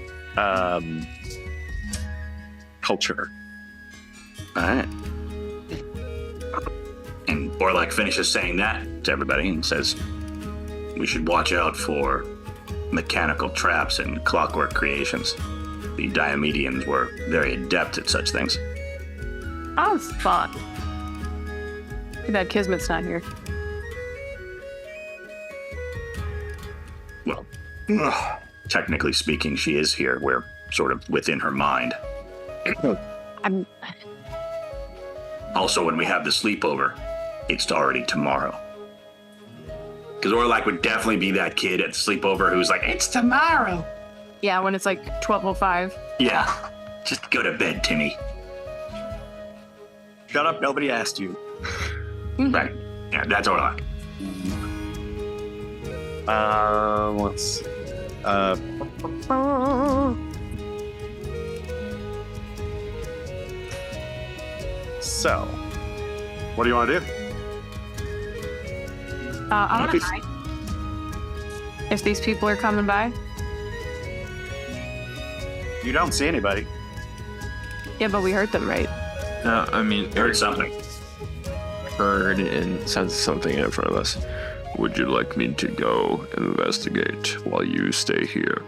culture. All right. And Orlak finishes saying that to everybody and says, we should watch out for mechanical traps and clockwork creations. The Diomedians were very adept at such things. Oh, it's fun. Too bad Kismet's not here. Well, technically speaking, she is here. We're sort of within her mind. I'm. Also, when we have the sleepover, it's already tomorrow. Because Orlak would definitely be that kid at the sleepover who's like, it's tomorrow. Yeah, when it's like 12:05. Yeah, just go to bed, Timmy. Shut up, nobody asked you. Right. Yeah, that's Orlak. Let's see. So, what do you want to do? I want to try. If these people are coming by. You don't see anybody. Yeah, but we heard them, right? I mean, Heard something. heard and sensed something in front of us. Would you like me to go investigate while you stay here?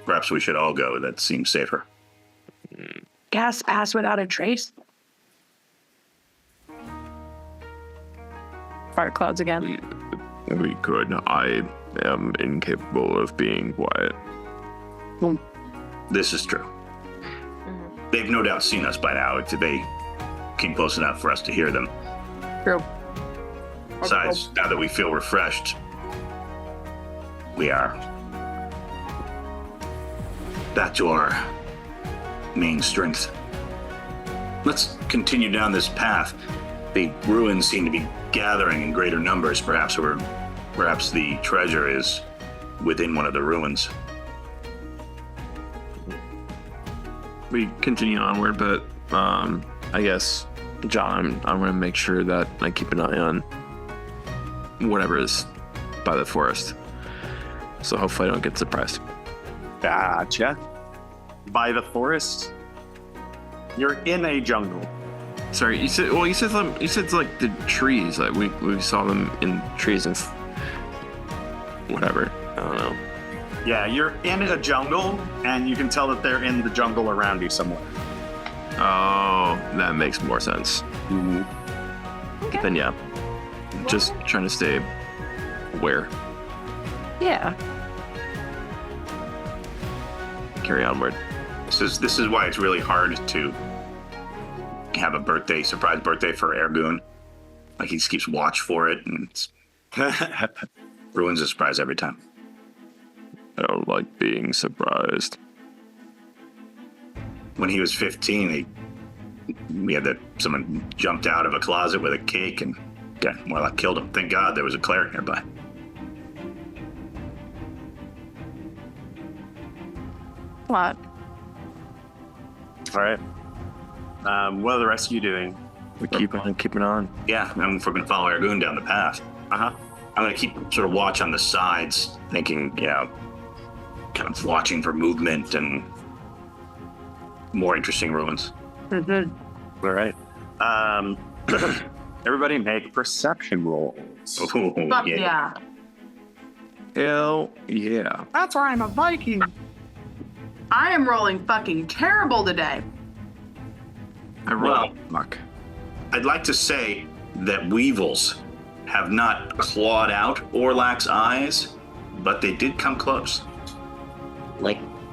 Perhaps we should all go. That seems safer. Gas pass without a trace. Fire clouds again. We could. I am incapable of being quiet. This is true. They've no doubt seen us by now if they came close enough for us to hear them. True. Besides, now that we feel refreshed, we are back to our main strength. Let's continue down this path. The ruins seem to be gathering in greater numbers. Perhaps the treasure is within one of the ruins. We continue onward, but I guess, John, I'm going to make sure that I keep an eye on whatever is by the forest. So hopefully I don't get surprised. Gotcha. By the forest? You're in a jungle. Sorry, you said like the trees. Like we saw them in trees and whatever. I don't know. Yeah, you're in a jungle, and you can tell that they're in the jungle around you somewhere. Oh, that makes more sense. Okay. Then yeah, just trying to stay aware, Yeah. carry onward. This is why it's really hard to have a surprise birthday for Ergun. Like he just keeps watch for it, and it's ruins a surprise every time. I don't like being surprised. When he was 15, someone jumped out of a closet with a cake and more like killed him. Thank God there was a cleric nearby. lot. All right. What are the rest of you doing? We keep on. Yeah, if we're gonna follow Argoon down the path, Uh-huh. I'm gonna keep sort of watch on the sides, thinking, kind of watching for movement and more interesting ruins. All right. Everybody make perception rolls. Ooh, Fuck yeah. Hell yeah. That's why I'm a Viking. I am rolling fucking terrible today. I Well, roll luck. I'd like to say that weevils have not clawed out Orlak's eyes, but they did come close.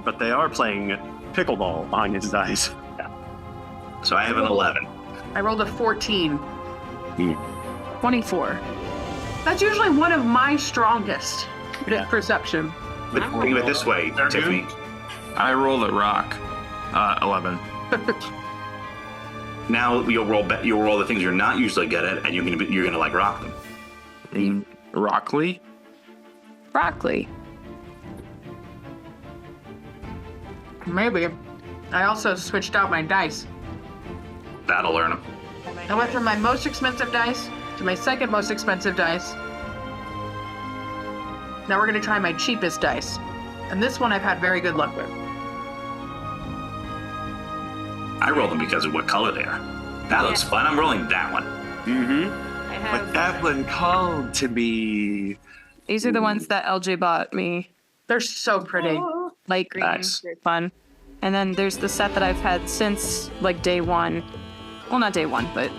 But they are playing pickleball on his dice. So I have an 11. I rolled a 14. 24. That's usually one of my strongest. Yeah. Perception. But think of it this way, Tiffany. I roll a rock. 11. Now you'll roll the things you're not usually good at, and you're gonna like rock them. Rockley? Broccoli. Maybe. I also switched out my dice. That'll learn them. I went from my most expensive dice to my second most expensive dice. Now we're gonna try my cheapest dice. And this one I've had very good luck with. I roll them because of what color they are. That looks fun. I'm rolling that one. Mm-hmm. I have, But that one called to be. these are the ones that LJ bought me. They're so pretty. Light green. Nice. Very fun. And then there's the set that I've had since like day one. Well, not day one, but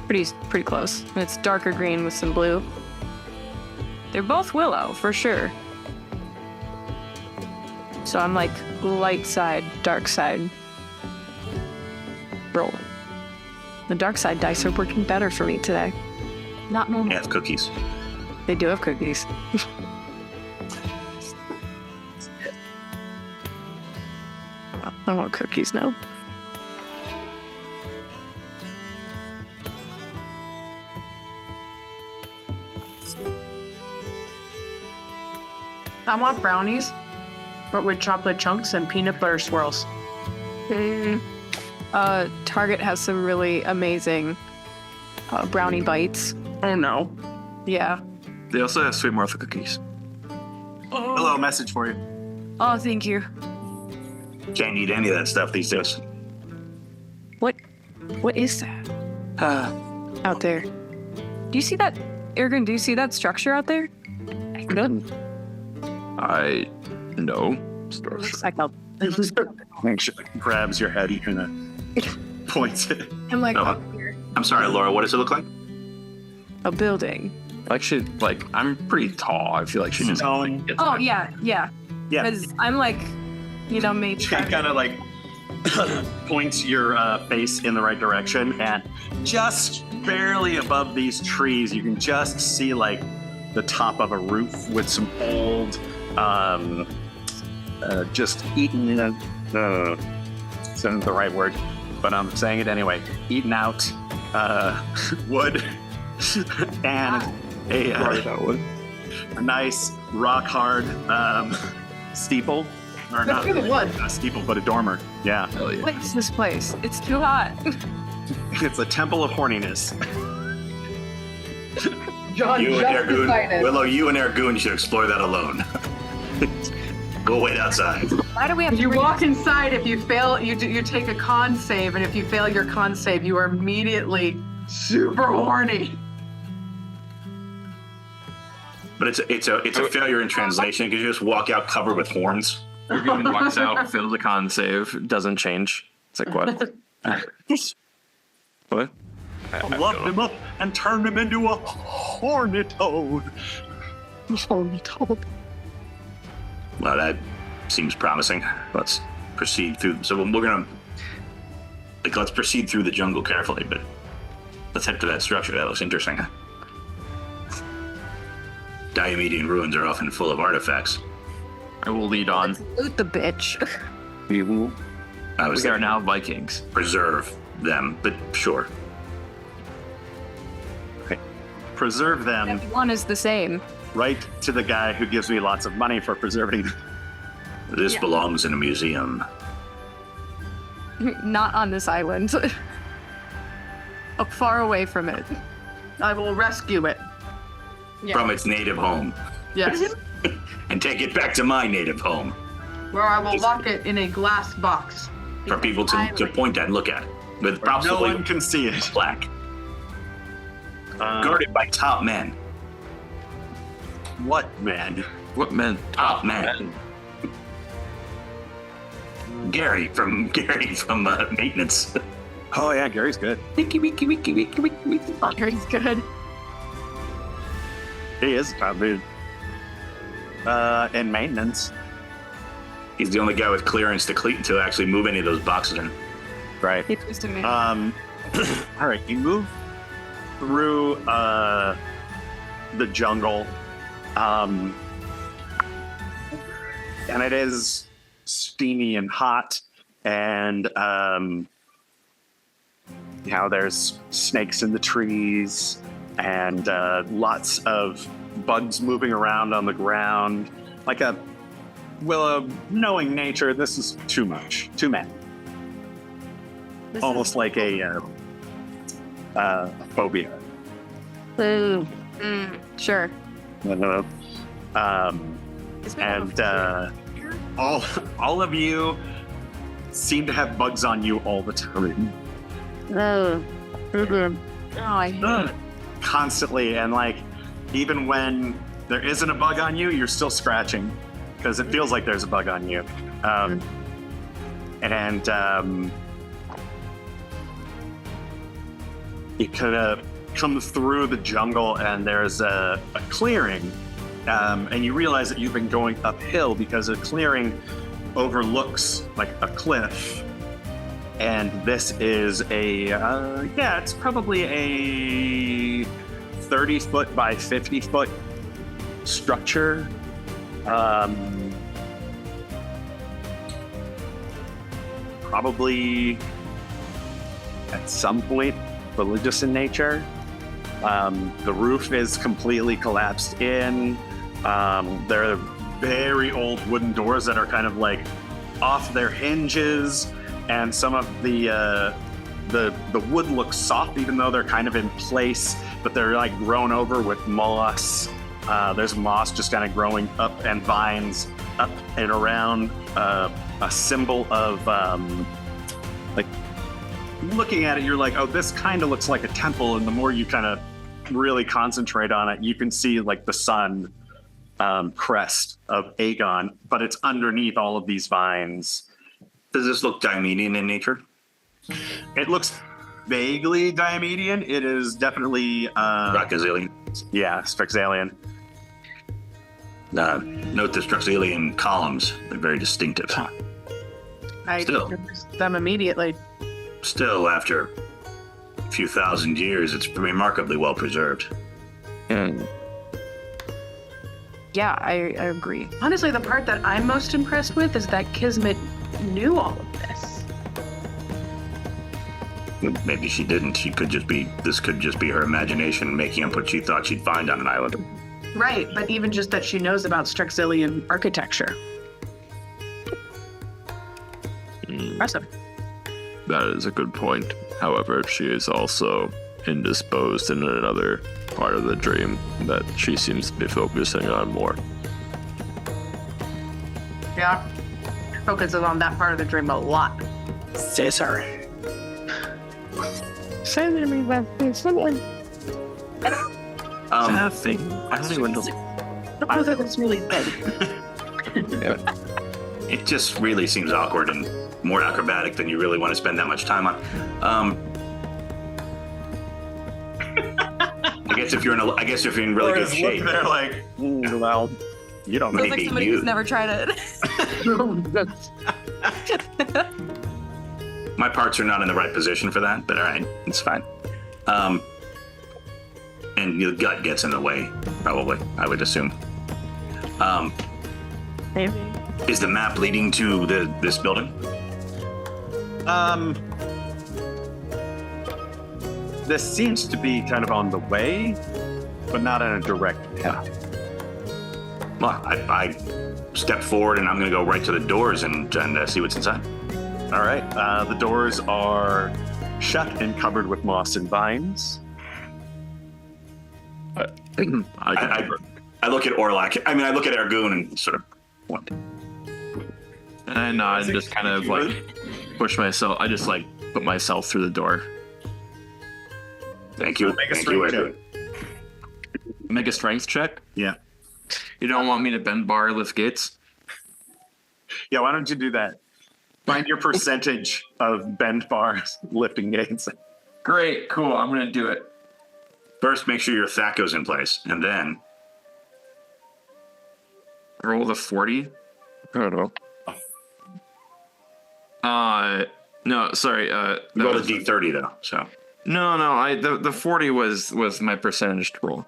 pretty close. And it's darker green with some blue. They're both willow for sure. So I'm like light side, dark side. Rolling. The dark side dice are working better for me today. Not normal. Yeah, it's cookies. They do have cookies. I want cookies now. I want brownies, but with chocolate chunks and peanut butter swirls. Target has some really amazing brownie bites. Oh no. Yeah. They also have Sweet Martha cookies. Hello, message for you. Oh, thank you. Can't eat any of that stuff these days. What is that? Out there. Do you see that, Ergun? Do you see that structure out there? Good. I know. Looks like a. Make sure grabs your head and points it. I'm like Oh. I'm sorry, Laura. What does it look like? a building. Like I'm pretty tall. I feel like she just Tone. gets Oh my- yeah. Yeah. Because I'm like, maybe. She kind of like points your face in the right direction, and just barely above these trees, you can just see like the top of a roof with some old, just eaten. Isn't the right word, but I'm saying it anyway. Eaten out wood and a nice rock hard steeple. Or not Look at the wood. a steeple, but a dormer. Yeah. Hell yeah. What is this place? It's too hot. It's a temple of horniness. John You and just Ergoon, decided. Willow, you and Ergoon should explore that alone. We'll wait outside. Why do we have to You bring- walk inside. If you fail, you take a con save, and if you fail your con save, you are immediately super horny. But it's a failure in translation because you just walk out covered with horns. Ergun walks out, fails the con save. Doesn't change. It's like what? What? Fluffed him up and turned him into a hornet toad. Well, that seems promising. Let's proceed through. So we're gonna let's proceed through the jungle carefully, but let's head to that structure. That looks interesting. Diomedian ruins are often full of artifacts. I will lead on. Loot the bitch. We will. I was We are thinking now Vikings. preserve them, but sure. Preserve them One is the same. right to the guy who gives me lots of money for preserving them. This belongs in a museum. Not on this island. Far away from it. I will rescue it. From its native home Yes. and take it back to my native home Where I will lock it in a glass box. for people to point at and look at with No possibly one can see it. black, guarded by top men. What, man? What men? Top men. Gary from maintenance. Oh yeah, Gary's good. Very good. He is a top dude. In maintenance. He's the only guy with clearance to actually move any of those boxes in. Right. He twisted me. All right, you move through the jungle, and it is steamy and hot, and there's snakes in the trees, and lots of bugs moving around on the ground. Like knowing nature, this is too much, too many. Almost like a phobia. Sure. And all of you seem to have bugs on you all the time, Oh, I hate it. constantly. And like, even when there isn't a bug on you, you're still scratching because it feels like there's a bug on you. And you kind of come through the jungle, and there's a clearing, and you realize that you've been going uphill because a clearing overlooks like a cliff, and this is it's probably a 30-foot by 50-foot structure. Probably at some point religious in nature. The roof is completely collapsed in. There are very old wooden doors that are kind of like off their hinges, and some of the wood looks soft even though they're kind of in place, but they're like grown over with moss. There's moss just kind of growing up and vines up and around a symbol of like, looking at it, you're like, oh, this kind of looks like a temple. And the more you kind of really concentrate on it, you can see like the sun crest of Aegon, but it's underneath all of these vines. Does this look Diomedean in nature? It looks vaguely Diomedean. It is definitely, Strachazilian. yeah, Strexalian. Note the Strachazilian columns. They're very distinctive. I Still. noticed them immediately. Still, after a few thousand years, it's remarkably well preserved. And Yeah, I agree. Honestly, the part that I'm most impressed with is that Kismet knew all of this. Maybe she didn't. This could just be her imagination making up what she thought she'd find on an island. Right, but even just that she knows about Strexilian architecture. Impressive. that is a good point. However, she is also indisposed in another part of the dream that she seems to be focusing on more. Yeah. Focuses on that part of the dream a lot. Caesar. Nothing. I don't even know. I don't think that's really big. It just really seems awkward and more acrobatic than you really want to spend that much time on. I guess if you're in really good shape, They're like, well, you don't Sounds maybe like somebody you. who's never tried it. my parts are not in the right position for that, but all right, it's fine. And your gut gets in the way, probably, I would assume. Maybe. Is the map leading to this building? This seems to be kind of on the way, but not in a direct path. Well, I step forward and I'm going to go right to the doors and see what's inside. All right. The doors are shut and covered with moss and vines. I can I look at Orlak. I mean, I look at Ergun and sort of what? And I nod and just kind of like push myself. I just like put myself through the door. Thank you. Make a Thank you, strength Ergun. Make a strength check. Yeah. You don't want me to bend bar, lift gates? Yeah, why don't you do that? Find your percentage of bend bars lifting gates. Great, cool. I'm gonna do it. First, make sure your THAC0's in place, and then Roll the 40. I don't know. No, sorry. That roll a was- D30 though. So No. The 40 was my percentage roll.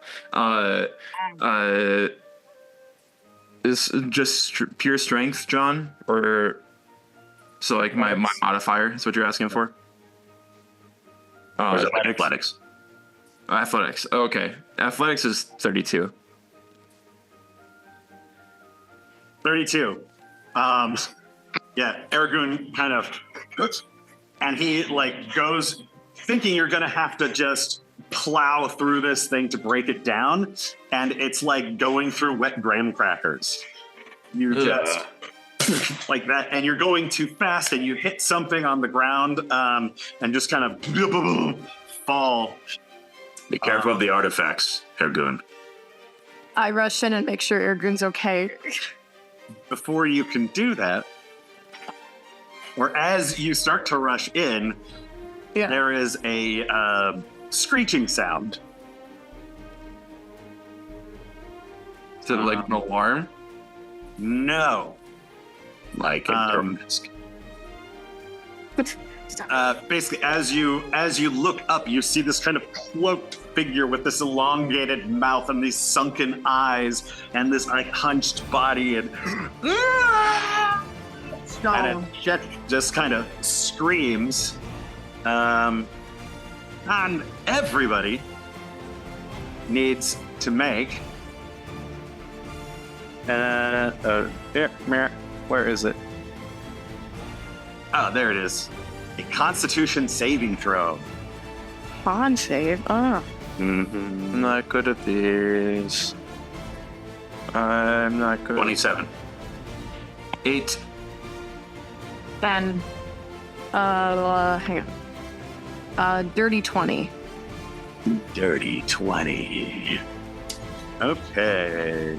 Is just pure strength, John, or so like my modifier is what you're asking for? or is it like athletics? Athletics. Okay, athletics is 32. 32. Yeah, Ergun kind of, and he like goes thinking you're gonna have to just plow through this thing to break it down, and it's like going through wet graham crackers. You just like that, and you're going too fast, and you hit something on the ground, and just kind of fall. Be careful of the artifacts, Ergun. I rush in and make sure Ergun's okay. Before you can do that, or as you start to rush in, Yeah. there is a screeching sound. Is it like an alarm? No. Like a Duramask. Basically, as you look up, you see this kind of cloaked figure with this elongated mouth and these sunken eyes and this like hunched body, and No. it just kind of screams. And everybody needs to make. Where is it? Oh, there it is. A Constitution saving throw. Bond save. Oh. I'm not good at these. I'm not good. 27. 8. Then, hang on. Dirty 20. Dirty 20. Okay.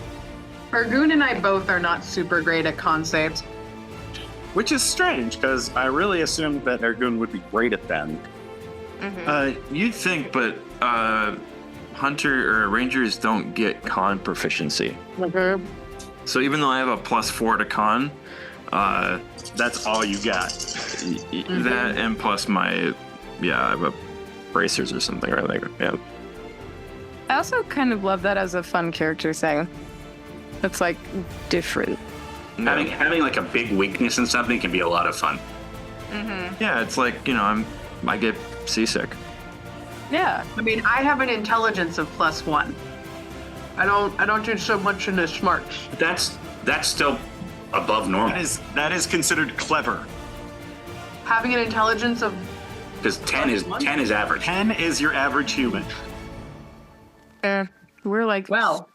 Ergun and I both are not super great at con saves. Which is strange, because I really assumed that Ergun would be great at them. You'd think, but hunter or rangers don't get con proficiency. So even though I have a +4 to con, That's all you got. that and plus my I have a bracers or something, right? Like, yeah. I also kind of love that as a fun character thing. It's like different. Having like a big weakness in something can be a lot of fun. Yeah, it's like, I get seasick. Yeah. I mean, I have an intelligence of +1. I don't do so much in the smarts. That's still above normal That is considered clever. Having an intelligence of because 10 is average. 10 is your average human. We're like, well,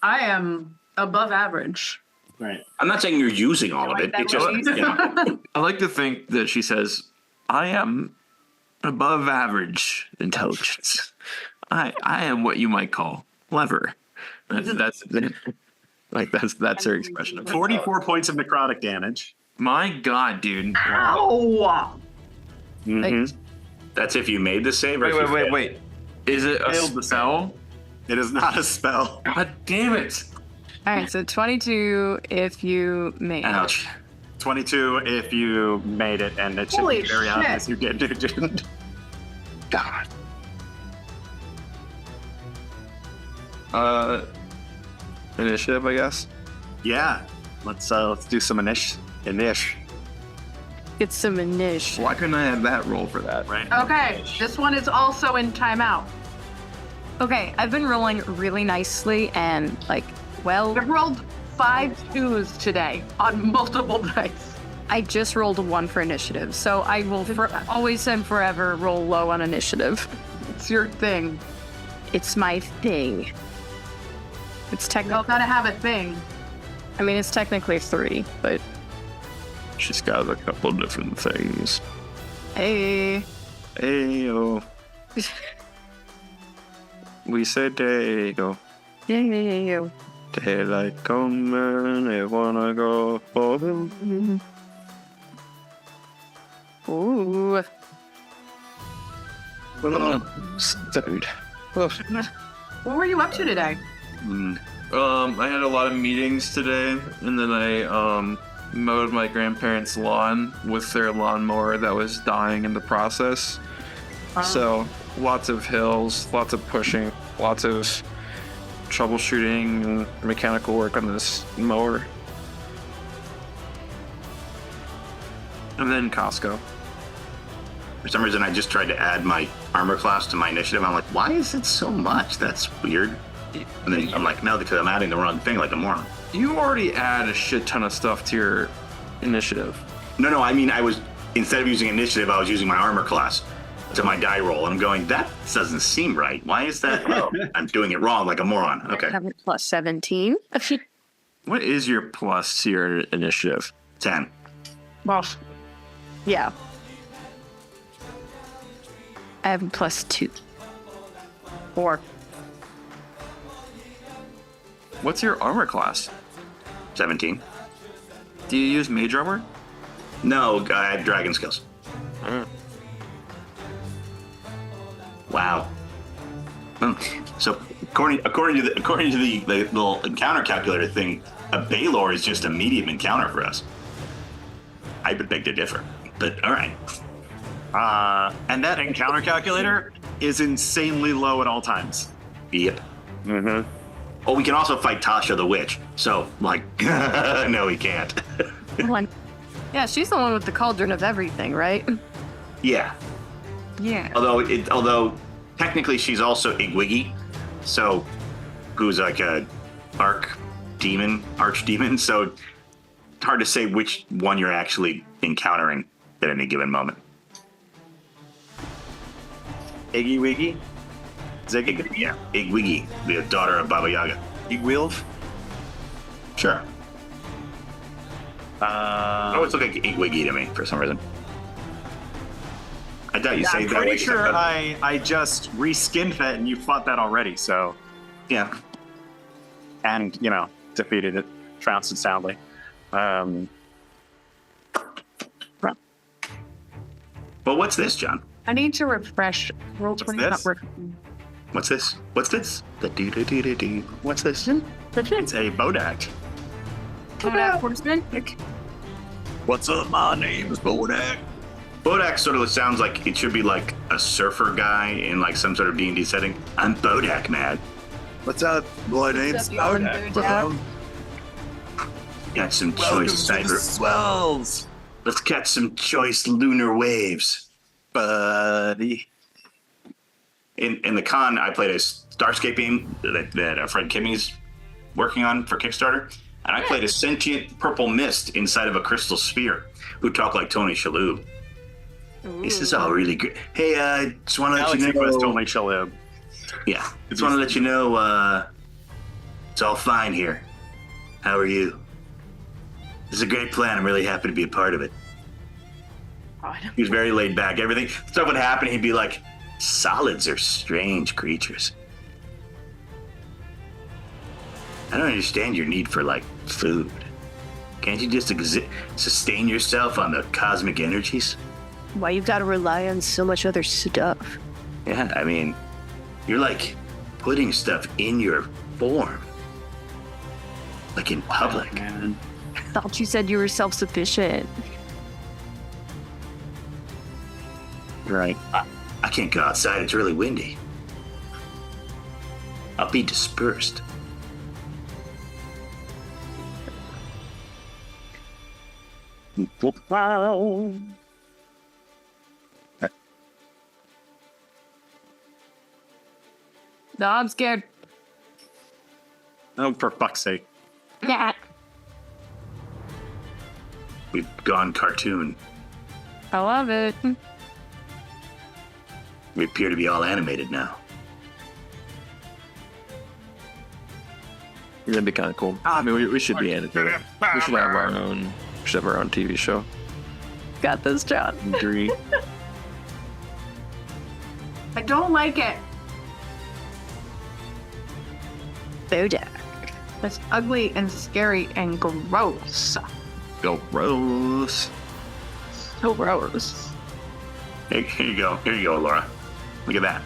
I am above average. Right. I'm not saying you're using all of it. Like It's that just way. I like to think that she says, I am above average intelligence. I am what you might call clever. That's that's her expression of it. 44 points of necrotic damage. My God, dude. Ow! like that's if you made the save. Or if you failed. Wait. Is it a Failed the spell? It is not a spell. God damn it. all right, so 22 if you made it. Ouch. 22 if you made it, and it should Holy be very shit. obvious you didn't. God. Initiative, I guess. Yeah. Let's do some inish. Get some initiative. Why couldn't I have that roll for that? Right. Okay, this one is also in timeout. Okay, I've been rolling really nicely and like Well, I've rolled 5 2s today on multiple dice. I just rolled a 1 for initiative, so I will always and forever roll low on initiative. It's your thing. It's my thing. It's You all technically, gotta have a thing. I mean, it's technically 3, but She's got a couple different things. hey. Ayo. We say dayo. Yeah. Daylight coming, I wanna go for them. Ooh. Dude. What were you up to today? I had a lot of meetings today, and then I mowed my grandparents' lawn with their lawnmower that was dying in the process. So lots of hills, lots of pushing, lots of troubleshooting and mechanical work on this mower. And then Costco. For some reason, I just tried to add my armor class to my initiative. I'm like, why is it so much? That's weird. And then I'm like, no, because I'm adding the wrong thing like a moron. You already add a shit ton of stuff to your initiative. No, I mean, instead of using initiative, I was using my armor class to my die roll. And I'm going, that doesn't seem right. Why is that? Oh, I'm doing it wrong like a moron. Okay. Have it plus 17. What is your plus to your initiative? 10. Well, yeah. I have a plus 2. 4. What's your armor class? 17. Do you use mage armor? No, I have dragon skills. Wow. So according to the little encounter calculator thing, a Baylor is just a medium encounter for us. I would beg to differ, but all right. And that encounter calculator is insanely low at all times. Yep. Mm-hmm. Oh, we can also fight Tasha the witch. So, like, no, we can't. One. Yeah, she's the one with the cauldron of everything, right? Yeah. Yeah. Although technically she's also Igwiggy, so who's like a archdemon. So it's hard to say which one you're actually encountering at any given moment. Iggy Wiggy? Ziggy? Yeah, Igwiggy, the daughter of Baba Yaga. Igwilv? Sure. I always look like Igwiggy to me for some reason. I doubt you say I'm that pretty way. sure I just reskinned that and you fought that already, so. Yeah. And, defeated it, trounced it soundly. But what's this, John? I need to refresh. Roll 20. this? Not working. What's this? What's this? The do. What's this? It's a Bodak. Horseman. What's up? My name's Bodak. Bodak sort of sounds like it should be like a surfer guy in like some sort of D&D setting. I'm Bodak, man. What's up? My name's Bodak. Got some choice sniper. Swells, Let's catch some choice lunar waves. buddy. In the con, I played a Starscape game that Fred Kimmy's working on for Kickstarter, and I played a sentient purple mist inside of a crystal sphere who talked like Tony Shalhoub. This is all really good. Hey, just want to let Galaxy you Quest know. only Shalhoub. Yeah, just want to let you know. It's all fine here. How are you? This is a great plan. I'm really happy to be a part of it. He was very laid back. Everything stuff would happen. He'd be like, "Solids are strange creatures. I don't understand your need for like food. Can't you just sustain yourself on the cosmic energies?" Why you gotta rely on so much other stuff? Yeah, I mean, you're like putting stuff in your form, like in public. Thought you said you were self-sufficient. Right. I can't go outside. It's really windy. I'll be dispersed. No, I'm scared. Oh, for fuck's sake. Yeah. We've gone cartoon. I love it. We appear to be all animated now. That'd be kind of cool. I mean, we should be animated. We should have our own. We should have our own TV show. Got this, John. Agree. I don't like it. Bojack. It's ugly and scary and gross. Gross. So gross. Here you go. Here you go, Laura. Look at that.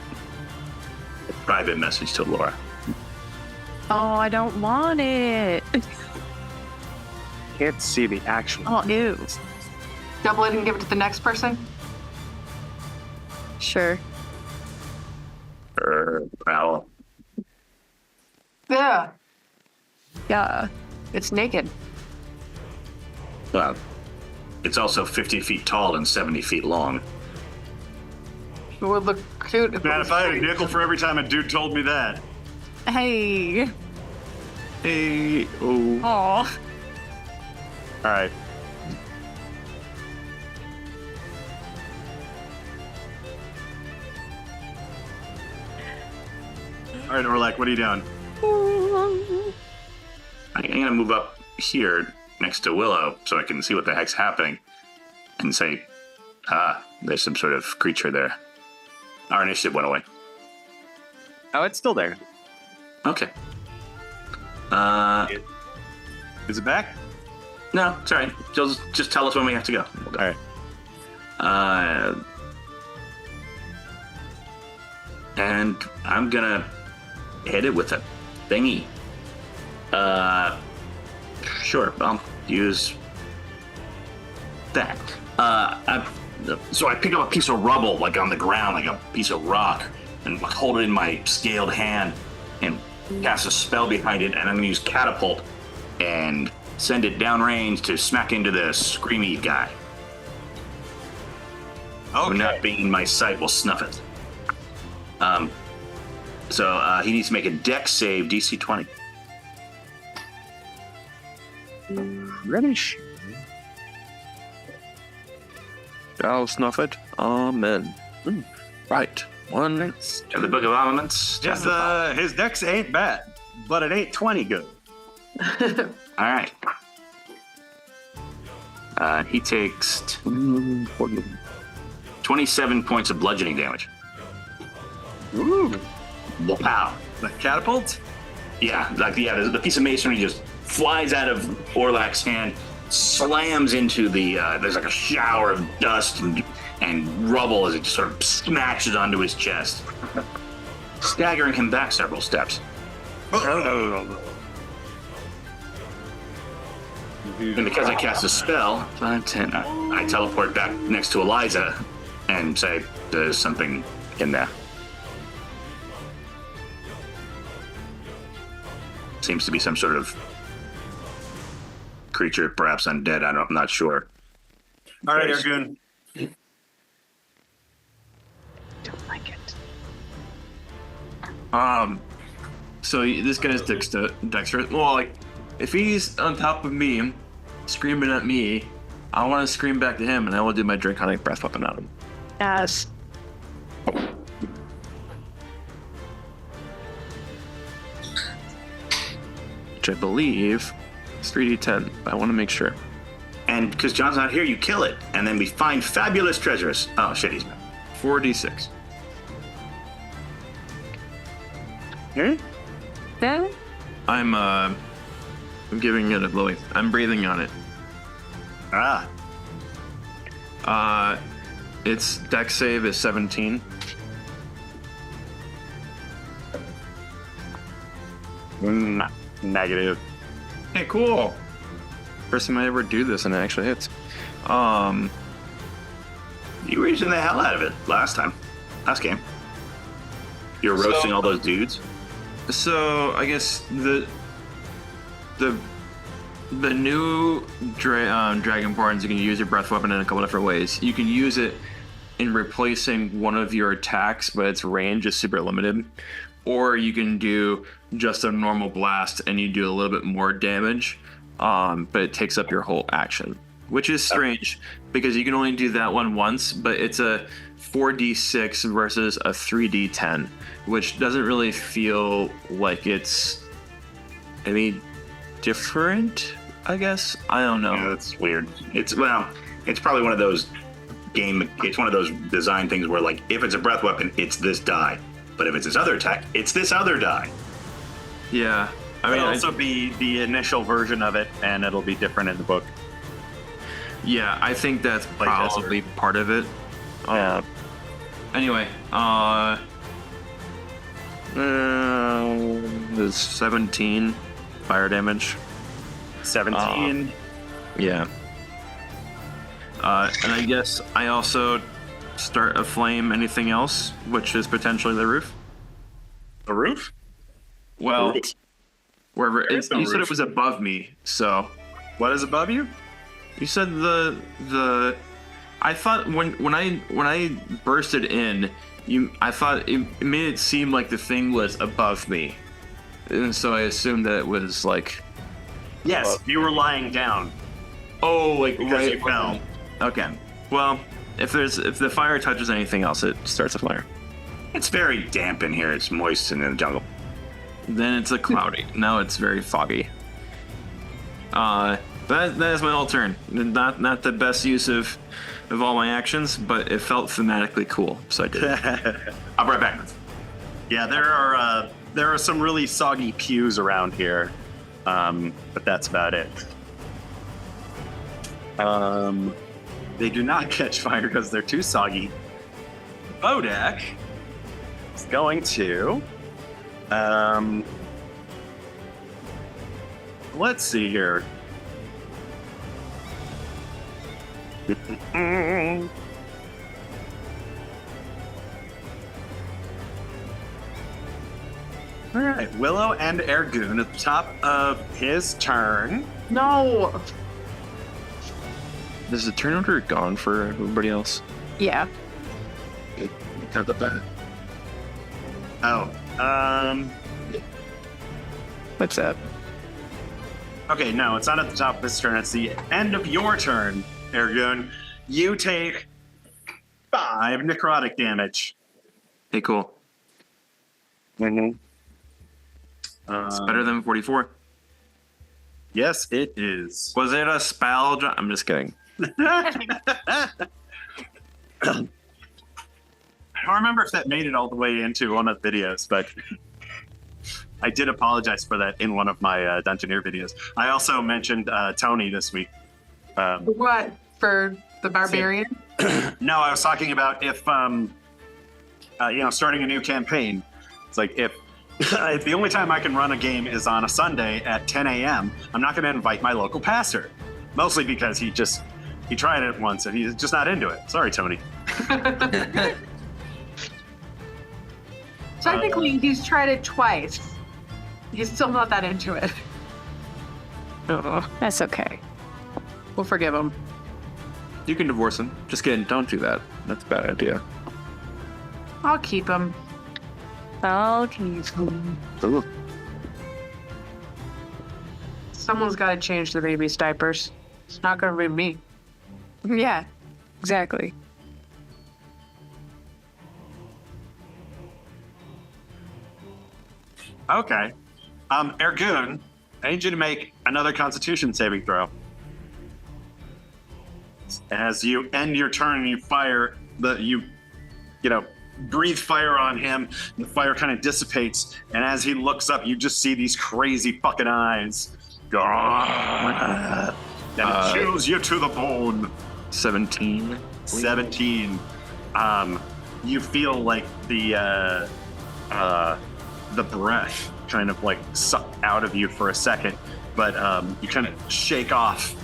A private message to Laura. Oh, I don't want it. Can't see the actual. Oh, ew. Double it and give it to the next person. Sure. Prowl. Yeah. Yeah. It's naked. Well, it's also 50 feet tall and 70 feet long. It would look cute if it Man, was if I had a free. nickel for every time a dude told me that. Hey. Hey. Oh. Aw. All right. All right, Orlac, what are you doing? I'm gonna move up here next to Willow so I can see what the heck's happening and say, there's some sort of creature there. Our initiative went away. Oh, it's still there. Okay. Is it back? No, sorry. Just tell us when we have to go. All right. And I'm gonna hit it with a thingy. Sure, I'll use that. So I pick up a piece of rubble, like on the ground, like a piece of rock, and hold it in my scaled hand and cast a spell behind it, and I'm gonna use catapult and send it downrange to smack into the screamy guy. Who not being in my sight will snuff it. So he needs to make a dex save, DC 20. Reddish. I'll snuff it. Amen. Right. One. To the Book of Elements. Yes, his dex ain't bad, but it ain't 20 good. All right. He takes 27 points of bludgeoning damage. Ooh. Wow. The catapult? Yeah, the piece of masonry just flies out of Orlac's hand, slams into the. There's like a shower of dust and rubble as it just sort of smashes onto his chest, staggering him back several steps. And because I cast a spell, 5, 10, I teleport back next to Eliza and say, there's something in there. Seems to be some sort of creature, perhaps undead. I'm not sure. All right, Ergun. Don't like it. So this guy's dexterous. Well, like, if he's on top of me, screaming at me, I want to scream back to him, and I will do my Draconic Breath Weapon at him. Yes. Which I believe is 3d10, but I want to make sure. And because John's not here, you kill it, and then we find fabulous treasures. Oh shit, he's 4d6. Hmm? Yeah. I'm giving it to Lily. I'm breathing on it. Its dex save is 17. Negative. Hey, cool. First time I ever do this and it actually hits. You were using the hell out of it last game. You're roasting all those dudes. So I guess the new Dragonborns, you can use your breath weapon in a couple different ways. You can use it in replacing one of your attacks, but its range is super limited. or you can do just a normal blast and you do a little bit more damage, but it takes up your whole action, which is strange because you can only do that one once, but it's a 4d6 versus a 3d10, which doesn't really feel like it's any different, I guess. I don't know. Yeah, that's weird. It's probably one of those it's one of those design things where, like, if it's a breath weapon, it's this die. But if it's this other attack, it's this other die. Yeah. I mean, It'll also be the initial version of it, and it'll be different in the book. yeah, I think that's Like probably part of it. Yeah. Anyway, there's 17 fire damage. 17. Yeah. And I guess I also start a flame. Anything else, which is potentially the roof. The roof? Well, wherever There is no you said roof. it was above me, so What is above you? you said the. I thought when I bursted in, I thought it made it seem like the thing was above me, and so I assumed that it was like. Yes, you were lying down. Oh, like Because right. you fell. Okay. Well, if the fire touches anything else, it starts a fire. It's very damp in here. It's moist in the jungle. Then it's a cloudy. Now it's very foggy. That is my whole turn. Not the best use of all my actions, but it felt thematically cool, so I did. I'll be right back. Yeah, there are some really soggy pews around here, but that's about it. They do not catch fire because they're too soggy. Bodak is going to. Let's see here. All right, Willow and Ergoon at the top of his turn. No. Is the turn order gone for everybody else? Yeah. Not the bad. Oh, What's up? okay, no, it's not at the top of his turn. It's the end of your turn, Ergoon. You take 5 necrotic damage. Hey, cool. Mm-hmm. It's better than 44. Yes, it is. Was it a spell? I'm just kidding. I don't remember if that made it all the way into one of the videos, but I did apologize for that in one of my Dungeoneer videos. I also mentioned Tony this week. What? For the barbarian? No, I was talking about if, starting a new campaign. It's like if the only time I can run a game is on a Sunday at 10 a.m., I'm not going to invite my local pastor. Mostly because he tried it once and he's just not into it. Sorry, Tony. Technically, he's tried it twice. He's still not that into it. Oh, that's okay. We'll forgive him. You can divorce him. Just kidding. Don't do that. That's a bad idea. I'll keep him. Oh, jeez. Ooh. Someone's got to change the baby's diapers. It's not going to be me. Yeah, exactly. Okay. Ergoon, I need you to make another Constitution saving throw. As you end your turn, you fire breathe fire on him. The fire kind of dissipates, and as he looks up, you just see these crazy fucking eyes. And it chills you to the bone. 17. 17. You feel like the breath kind of like suck out of you for a second, but you kind of shake off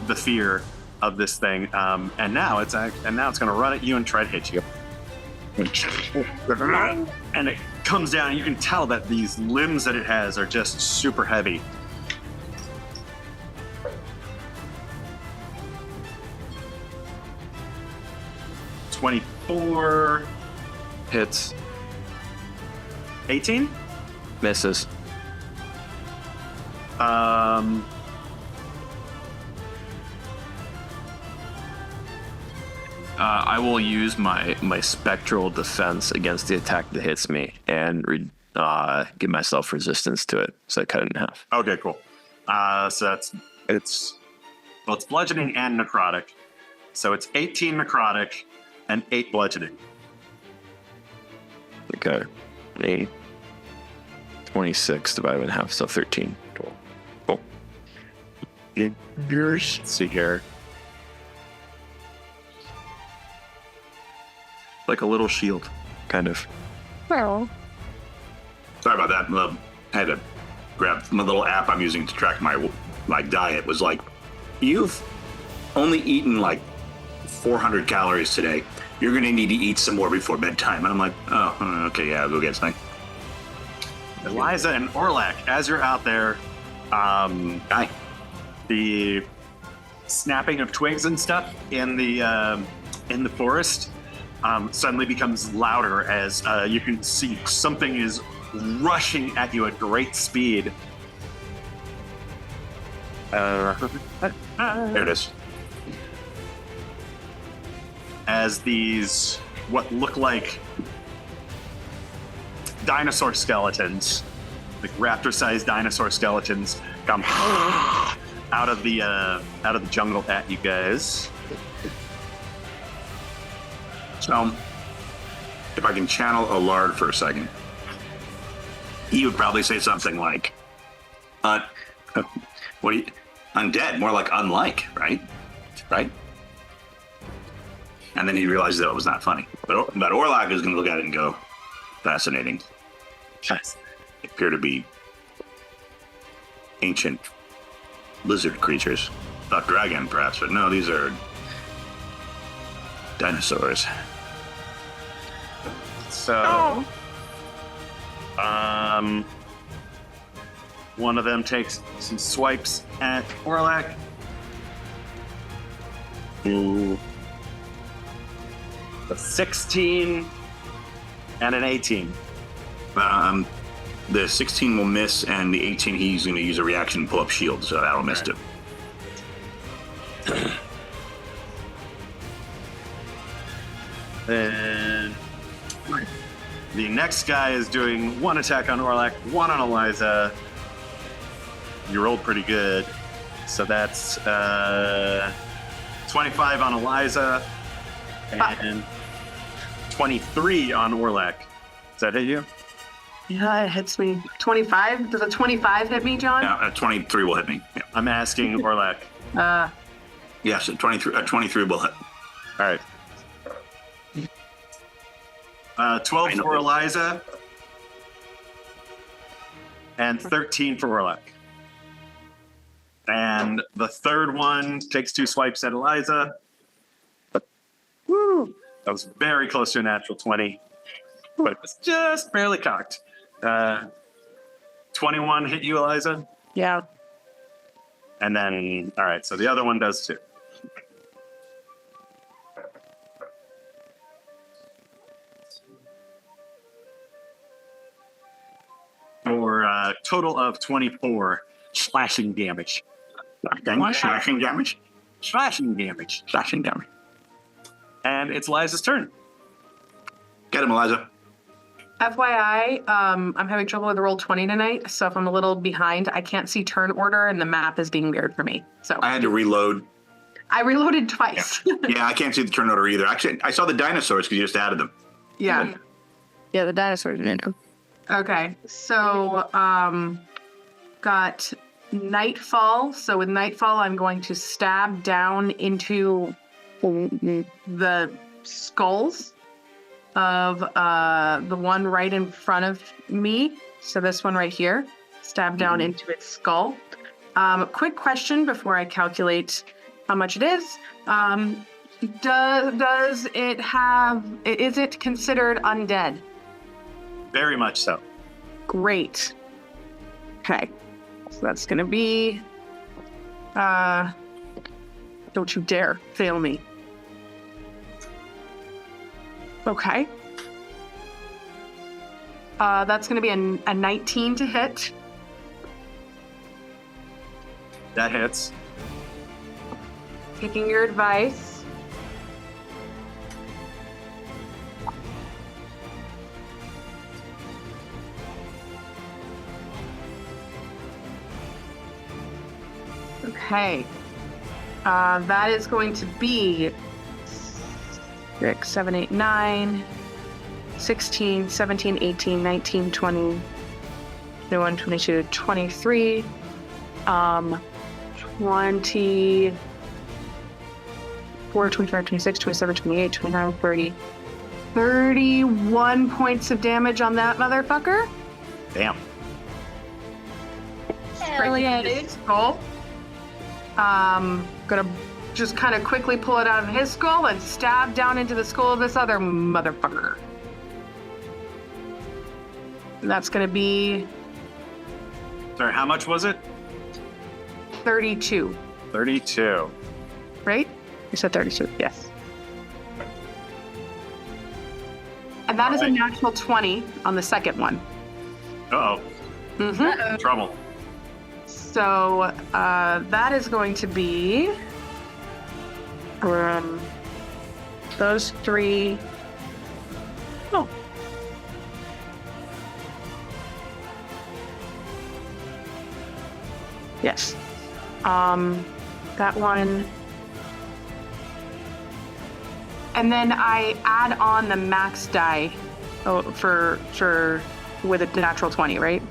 the fear of this thing, and now it's going to run at you and try to hit you. And it comes down, and you can tell that these limbs that it has are just super heavy. ...24... Hits. 18? Misses. I will use my spectral defense against the attack that hits me and give myself resistance to it. So I cut it in half. Okay, cool. So it's bludgeoning and necrotic. So it's 18 necrotic and 8 bludgeoning. Okay. 8. 26 divided in half, so 13 total. Cool. Let's see here. Like a little shield. Kind of. Well, Sorry about that. I had to grab my little app I'm using to track my diet. Was like, you've only eaten like 400 calories today. You're gonna need to eat some more before bedtime. And I'm like, oh, okay, yeah, I'll go get something. Eliza and Orlac, as you're out there, Hi. the snapping of twigs and stuff in the forest suddenly becomes louder as you can see something is rushing at you at great speed. There it is. As these what look like dinosaur skeletons, like raptor-sized dinosaur skeletons, come out of the jungle at you guys. So, if I can channel Allard for a second, he would probably say something like, what do you, undead, more like unlike, right? Right? And then he realized that it was not funny. But Orlac is going to look at it and go, fascinating. Yes. They appear to be ancient lizard creatures. Thought dragon, perhaps, but no, these are dinosaurs. So, one of them takes some swipes at Orlac. Ooh. A 16 and an 18. The 16 will miss, and the 18 he's going to use a reaction and pull up shield, so that'll miss too. And the next guy is doing one attack on Orlac, one on Eliza. You rolled pretty good. So that's 25 on Eliza and 23 on Orlac. Does that hit you? Yeah, it hits me. 25? Does a 25 hit me, John? Yeah, 23 will hit me. Yeah. I'm asking Orlac. Yes, 23 will hit. All right. 12 for Eliza and 13 for Orlac. And the third one takes 2 swipes at Eliza. Woo! That was very close to a natural 20, but it was just barely cocked. 21 hit you, Eliza? yeah. And then, all right, so the other one does too. For a total of 24 slashing damage. Slashing damage? Slashing damage. Slashing damage. And it's Liza's turn. Get him, Eliza. FYI, I'm having trouble with roll 20 tonight, so if I'm a little behind, I can't see turn order, and the map is being weird for me. So I had to reload. I reloaded twice. Yeah, I can't see the turn order either. Actually, I saw the dinosaurs because you just added them. Yeah. Yeah, the dinosaurs didn't know. Okay, so got Nightfall. So with Nightfall, I'm going to stab down into the skulls of the one right in front of me. So this one right here, stab down into its skull. Quick question before I calculate how much it is. Does it have? Is it considered undead? Very much so. Great. Okay. So that's gonna be don't you dare fail me. Okay. That's going to be a 19 to hit. That hits. Taking your advice. Okay. That is going to be 6, 7, 8, 9, 16, 17, 18, 19, 20, 21, 22, 23, 24, 25, 26, 27, 28, 29, 30. 31 points of damage on that motherfucker. Damn. Hell yeah, His skull. Gonna just kind of quickly pull it out of his skull and stab down into the skull of this other motherfucker. And that's gonna be Sorry, how much was it? 32, 32. right? You said 32, yes. And that is a Alright. natural 20 on the second one. Uh-oh. Mm-hmm. Trouble. So that is going to be those three. Oh. Yes. That one. And then I add on the max die for with a natural 20, right?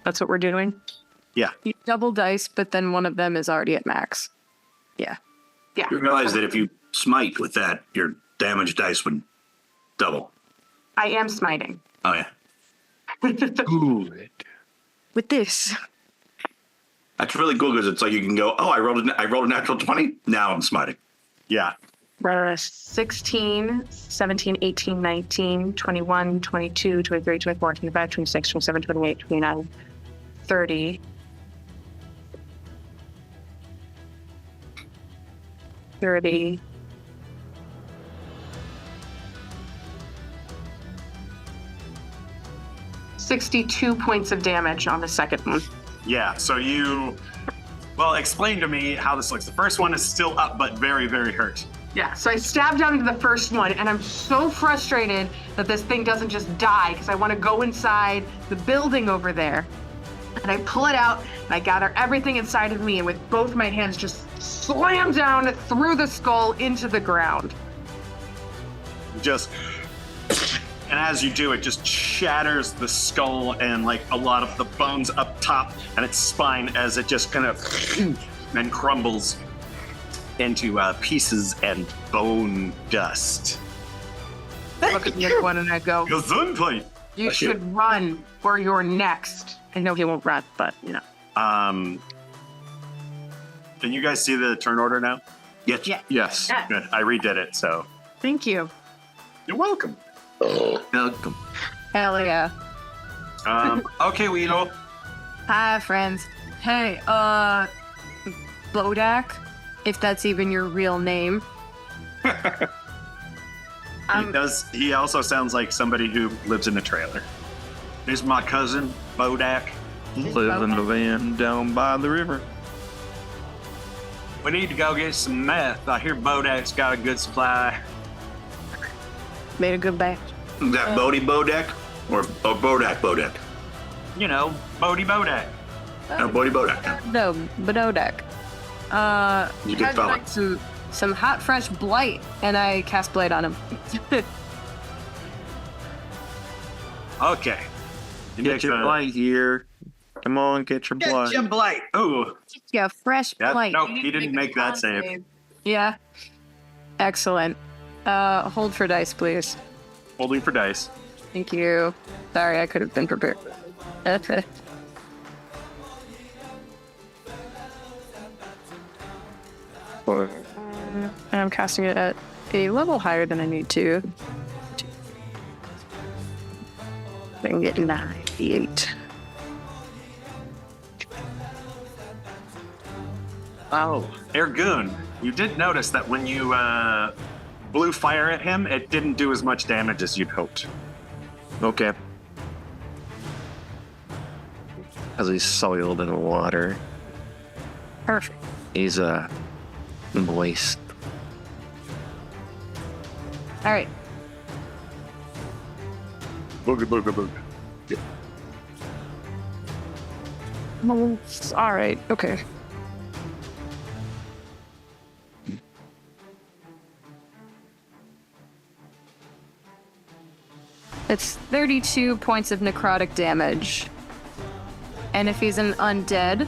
That's what we're doing? Yeah. You double dice, but then one of them is already at max. Yeah. Yeah. You realize that if you smite with that, your damage dice would double. I am smiting. Oh yeah, With this. that's really cool because it's like you can go, oh, I rolled a natural 20. Now I'm smiting. Yeah. 16, 17, 18, 19, 21, 22, 23, 24, 25, 26, 27, 28, 29, 30. 30. $62 points of damage on the second one. Yeah. So well, explain to me how this looks. The first one is still up, but very, very hurt. Yeah, so I stabbed down into the first one, and I'm so frustrated that this thing doesn't just die because I want to go inside the building over there. And I pull it out, and I gather everything inside of me, and with both my hands just slam down through the skull into the ground. And as you do, it just shatters the skull and like a lot of the bones up top and its spine as it just kind of and crumbles into pieces and bone dust. Look at the other one, and I go, Gesundheit. you should run, or you're next. I know he won't run, but, you know. Can you guys see the turn order now? Yes. Yeah. Yes. Yeah. Good. I redid it, so Thank you. you're welcome. Welcome. Hell yeah. Okay, Weedle. Hi, friends. Hey, Bodak, if that's even your real name. He also sounds like somebody who lives in a trailer. This is my cousin, Bodak. Live in the van down by the river. We need to go get some meth. I hear Bodak's got a good supply. Made a good batch. Is that Bodie Bodek or Bodak? You know, Bodie Bodak. No, Bodie Bodak. No, Bodak. You good Had fella. like some hot fresh blight, and I cast blight on him. Okay. Get your blight here. Come on, get your blight. Get your blight. Ooh. Yeah, fresh Yeah, blight. nope, he didn't make that save. Yeah. Excellent. Hold for dice, please. Holding for dice. Thank you. Sorry, I could have been prepared. And I'm casting it at a level higher than I need to. I can get 98. Oh, Ergun, you did notice that when you blew fire at him, it didn't do as much damage as you'd hoped. Okay. because he's soiled in water. Perfect. He's moist. All right. Boogie, boogie, boogie. All right. Okay. It's 32 points of necrotic damage. And if he's an undead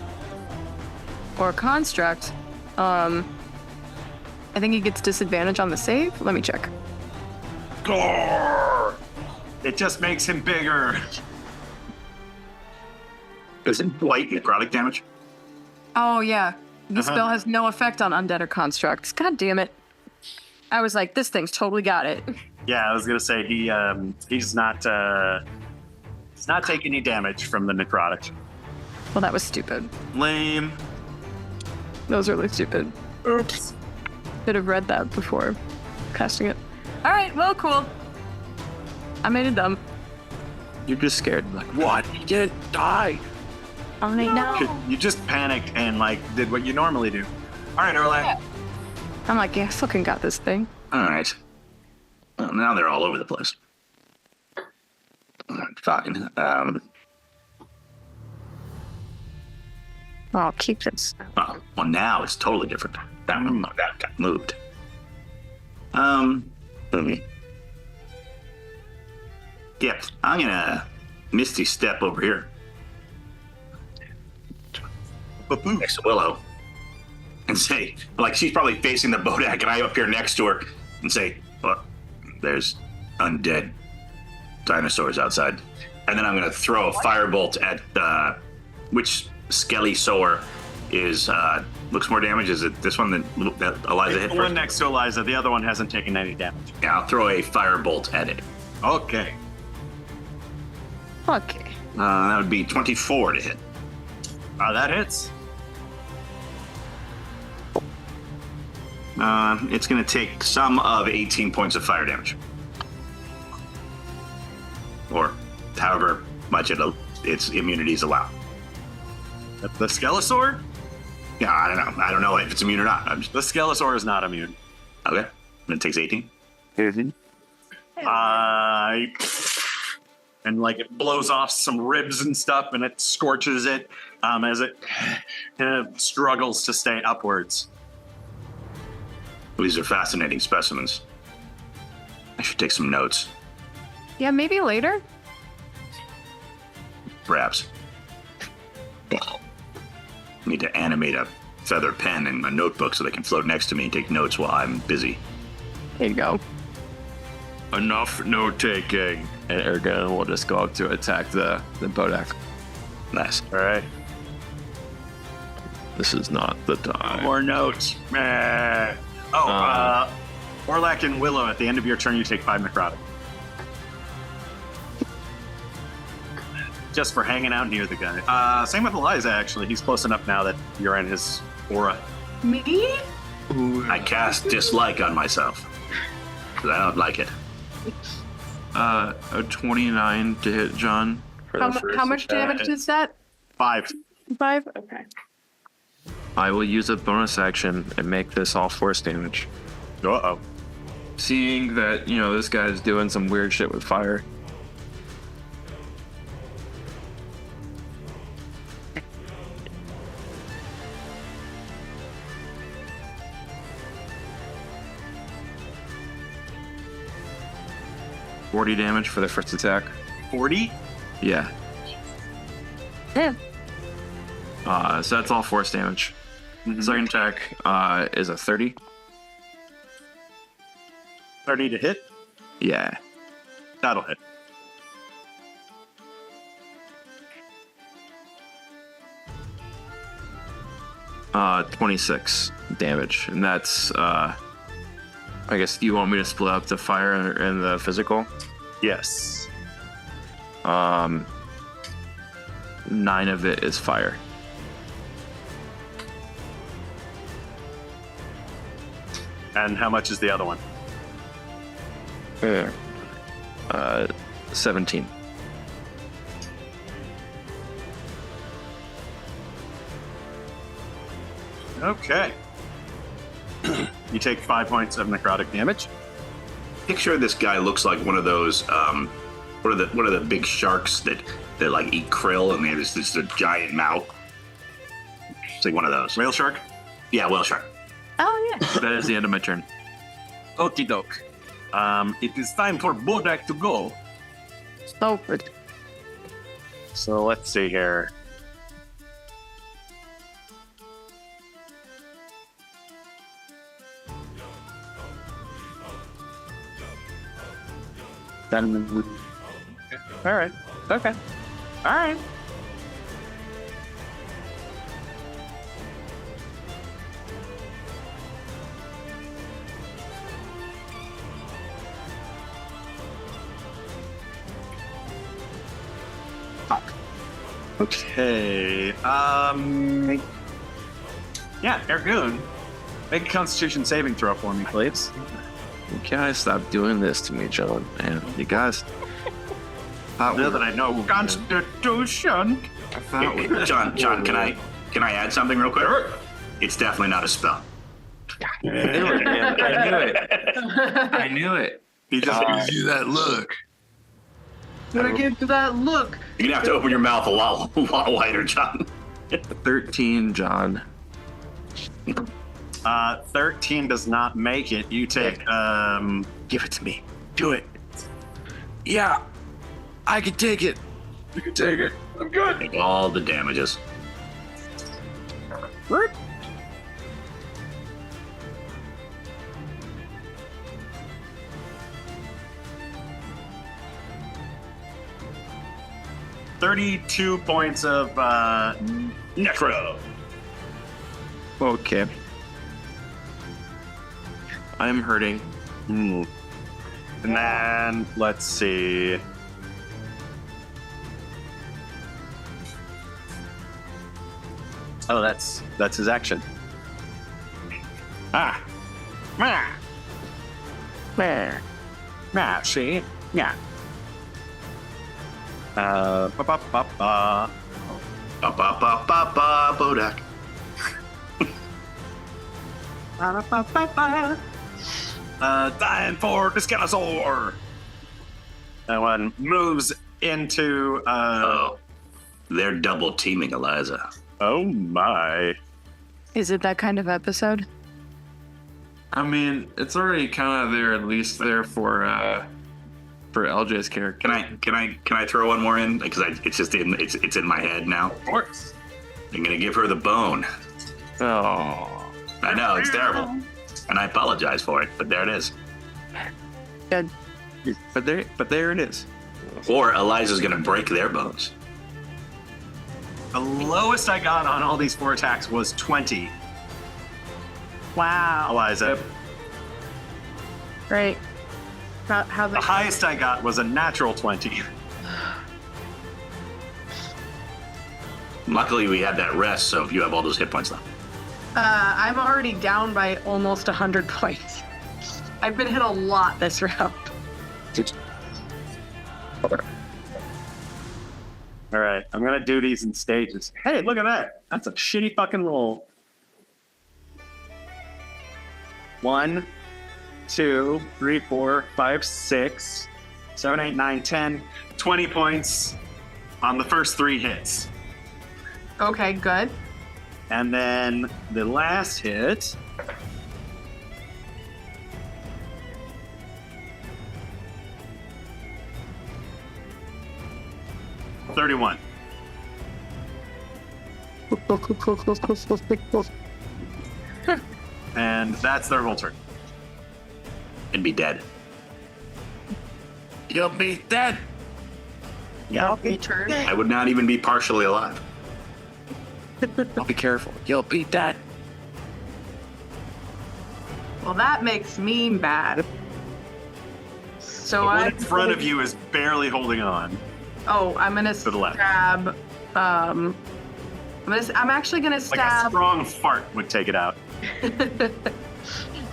or construct, I think he gets disadvantage on the save. Let me check. Grrr! It just makes him bigger. Is it white necrotic damage? Oh yeah. The spell has no effect on undead or constructs. God damn it. I was like, this thing's totally got it. Yeah, I was gonna say he's not taking any damage from the necrotic. Well, that was stupid. Lame. That was really stupid. Oops. Should have read that before casting it. All right, well, cool. I made it dumb. You're just scared. Like, what? He didn't die. I know. You just panicked and like did what you normally do. All right, Erlak. I'm like, yeah, I fucking got this thing. All right. Well, now they're all over the place. Fine. I'll keep this. Well, now it's totally different. That got moved. Let me. Yep, I'm gonna Misty step over here next to Willow and say, like, she's probably facing the Bodak, and I up here next to her and say, "Look, there's undead dinosaurs outside," and then I'm gonna throw a firebolt at which Skelly Soar is looks more damage. Is it this one that Eliza hit The first? one next to Eliza, the other one hasn't taken any damage. Yeah, I'll throw a firebolt at it. Okay. Okay. That would be 24 to hit. That hits. It's going to take some of 18 points of fire damage. Or however much its immunities allow. The Skelesaur? Yeah, I don't know. I don't know if it's immune or not. The Skelesaur is not immune. Okay. And it takes 18. And like it blows off some ribs and stuff, and it scorches it as it struggles to stay upwards. These are fascinating specimens. I should take some notes, Yeah, maybe later. perhaps. Need to animate a feather pen in my notebook so they can float next to me and take notes while I'm busy. There you go. Enough note taking. And Ergon will just go up to attack the Bodak. Nice. All right. This is not the time. More notes. Orlak and Willow, at the end of your turn, you take 5 necrotic. Just for hanging out near the guy. Same with Eliza, actually. He's close enough now that you're in his aura. Me? I cast dislike on myself. 'Cause I don't like it. A 29 to hit John. For How, the first how much attack. damage is that? 5. 5? Okay. I will use a bonus action and make this all force damage. Uh-oh. Seeing that, this guy's doing some weird shit with fire. $40 damage for the first attack. 40? Yeah. Yeah. So that's all force damage. Second attack is a 30. 30 to hit? Yeah. That'll hit. Uh, 26 damage. And that's, I guess you want me to split up the fire and the physical? Yes. 9 of it is fire. And how much is the other one? 17. Okay. You take 5 points of necrotic damage. Picture this guy looks like one of those one of the big sharks that like eat krill and they have this giant mouth. It's like one of those. Whale shark. Yeah, whale shark. Oh yeah. That is the end of my turn. Okie doke. It is time for Bodak to go. Stupid. So let's see here. Then, all right. Okay. All right. Okay. Yeah, Ergoon, make a Constitution saving throw for me, please. You guys stop doing this to me, John. Man, you guys. Now that I know Constitution. John, can I add something real quick? It's definitely not a spell. I knew it. I knew it. I knew it. He just Gives you that look. Gonna give you that look. You're gonna have to open your mouth a lot wider, John. 13, John. 13 does not make it. You take Give it to me. Do it. Yeah, I can take it. You can take it. I'm good. Take all the damages. $32 points of necro. Okay. I'm hurting. And then let's see. Oh, that's his action. Ah. See? Yeah. Ba ba ba ba. Ba ba ba ba ba Bodak. Dying for Discanasaur. That one moves into Oh, they're double teaming Eliza. oh my. Is it that kind of episode? I mean, it's already kind of there, at least there for LJ's character. Can I throw one more in because it's in my head now. Of course. I'm gonna give her the bone. Oh. I know it's terrible, and I apologize for it, but there it is. Good. But there it is. Or Eliza's gonna break their bones. The lowest I got on all these 4 attacks was 20. Wow. Eliza. Great. How The highest I got was a natural 20. Luckily, we had that rest, so you have all those hit points left. I'm already down by almost 100 points. I've been hit a lot this round. All right, I'm gonna do these in stages. Hey, look at that. That's a shitty fucking roll. 1, 2, 3, 4, 5, 6, 7, 8, 9, 10, 20 points on the first 3 hits. Okay, good. And then the last hit. $31. And that's their whole turn. And be dead. You'll be dead. Yeah. Return. I would not even be partially alive. I'll be careful. You'll be dead. Well, that makes me mad. So The one I in front of you is barely holding on. Oh, I'm gonna To the left. stab. I'm actually gonna Like a stab. strong fart would take it out.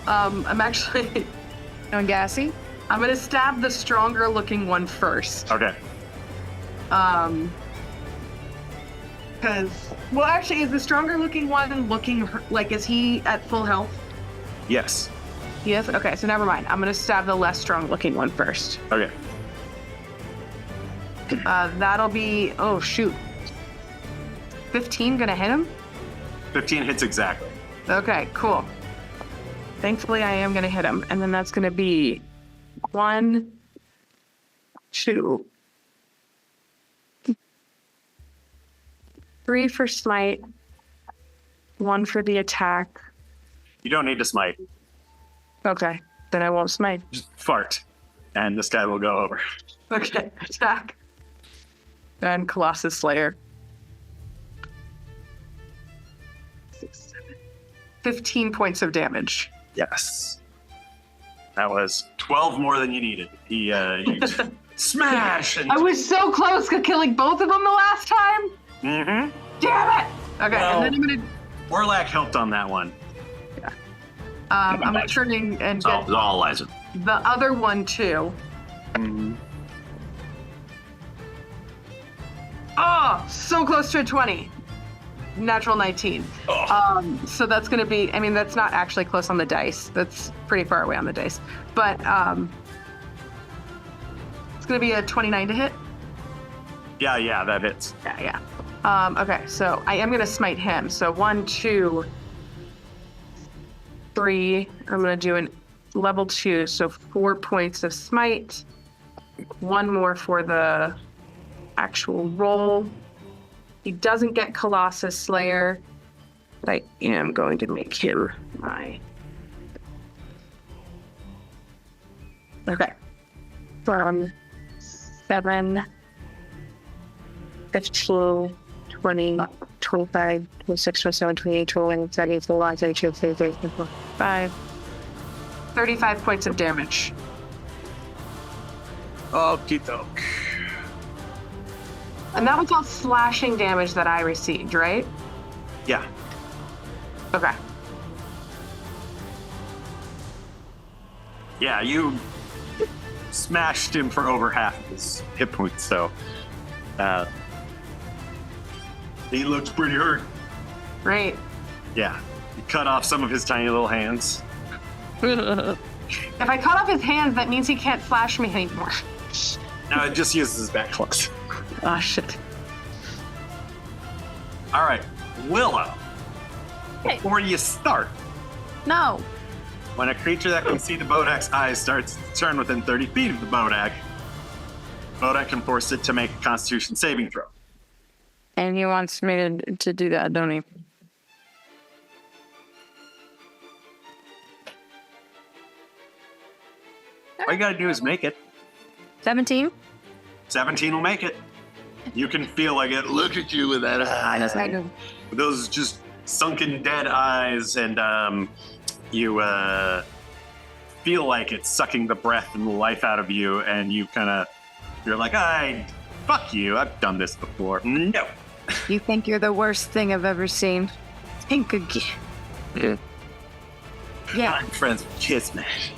I'm actually. On gassy? I'm gonna stab the stronger looking one first. Okay. Because, well, actually, is the stronger looking one looking like, is he at full health? Yes. He is? Okay, so never mind. I'm going to stab the less strong looking one first. Okay. That'll be, oh, shoot. 15 gonna hit him? 15 hits exactly. Okay, cool. Thankfully, I am gonna hit him. And then that's gonna be 1, 2, 3 for smite, 1 for the attack. You don't need to smite. Okay, then I won't smite. Just fart, and this guy will go over. Okay, attack. And Colossus Slayer. 6, 7, 15 points of damage. Yes. That was 12 more than you needed. He smash! And I was so close to killing both of them the last time. mm-hmm. Damn it! Okay, Well- and then I'm gonna Warlock helped on that one. I'm gonna turn in and It's all, get it's all Liza. the other one too. Oh, so close to a 20. Natural 19. So that's gonna be, I mean, that's not actually close on the dice. That's pretty far away on the dice. But it's gonna be a 29 to hit. Yeah, that hits. Yeah. Okay, so I am gonna smite him. So 1, 2, 3. I'm gonna do an level 2, so 4 points of smite. 1 more for the actual roll. He doesn't get Colossus Slayer, but I am going to make him my. Okay. From 7, 15, 20, 25, 26, 27, 28, 29, 30, 31, 32, 33, 34, 5. 35 points of damage. Okie doke. And that was all slashing damage that I received, right? Yeah. Okay. Yeah, you smashed him for over half of his hit points, so he looks pretty hurt. Great. Yeah. You cut off some of his tiny little hands. If I cut off his hands, that means he can't slash me anymore. Now it just uses his back claws. Ah, shit. All right, Willow. Before you start, No. when a creature that can see the Bodak's eyes starts to turn within 30 feet of the Bodak, Bodak can force it to make a Constitution saving throw. And he wants me to do that, don't he? All you gotta do is make it. 17? 17 will make it. You can feel like it. Look at you with that eye. I know. With those just sunken dead eyes, and you feel like it's sucking the breath and the life out of you, and you're like, fuck you, I've done this before. No. You think you're the worst thing I've ever seen? Think again. Yeah. Yeah, I'm friends with Chismash.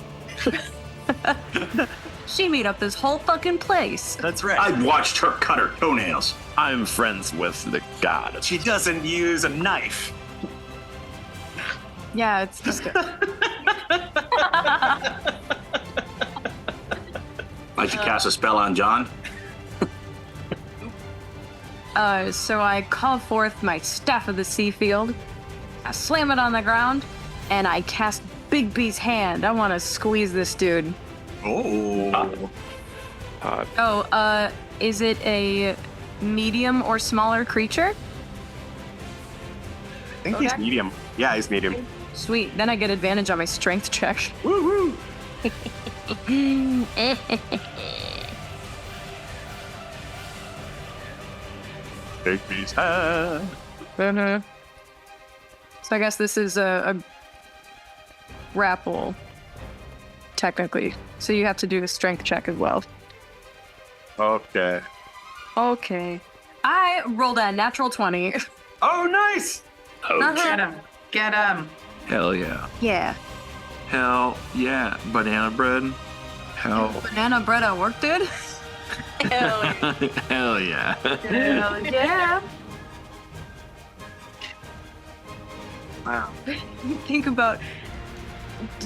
she made up this whole fucking place. That's right. I watched her cut her toenails. I'm friends with the god. She doesn't use a knife. Yeah, it's just I should cast a spell on John. So I call forth my Staff of the Seafield, I slam it on the ground, and I cast Big B's hand. I want to squeeze this dude. Oh. Oh, is it a medium or smaller creature? I think he's medium. Yeah, he's medium. Sweet, then I get advantage on my strength check. Woo-woo. Big B's hand. So I guess this is a grapple, technically. So you have to do a strength check as well. Okay. Okay. I rolled a natural 20. Oh, nice. Get him. Get him. Hell yeah. Yeah. Hell yeah. Banana bread. Hell. Banana bread at work, dude? Hell yeah. Hell yeah. Wow. You think about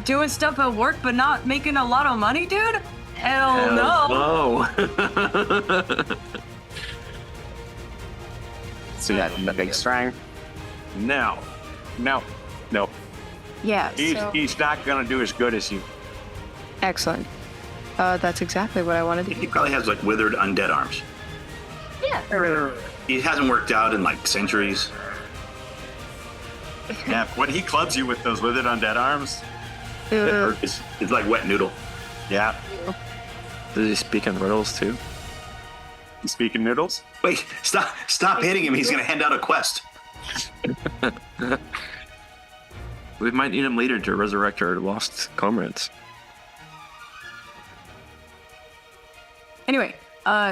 doing stuff at work but not making a lot of money, dude? Hell no. See that the big strength? No. Yeah. He's not gonna do as good as you. Excellent. That's exactly what I wanted to He do. probably has like withered undead arms. Yeah. He hasn't worked out in like centuries. Yeah, when he clubs you with those withered undead arms, It's like wet noodle. yeah. Does he speak in riddles too? You speaking noodles? Wait, stop hitting him. He's gonna hand out a quest. We might need him later to resurrect our lost comrades. Anyway,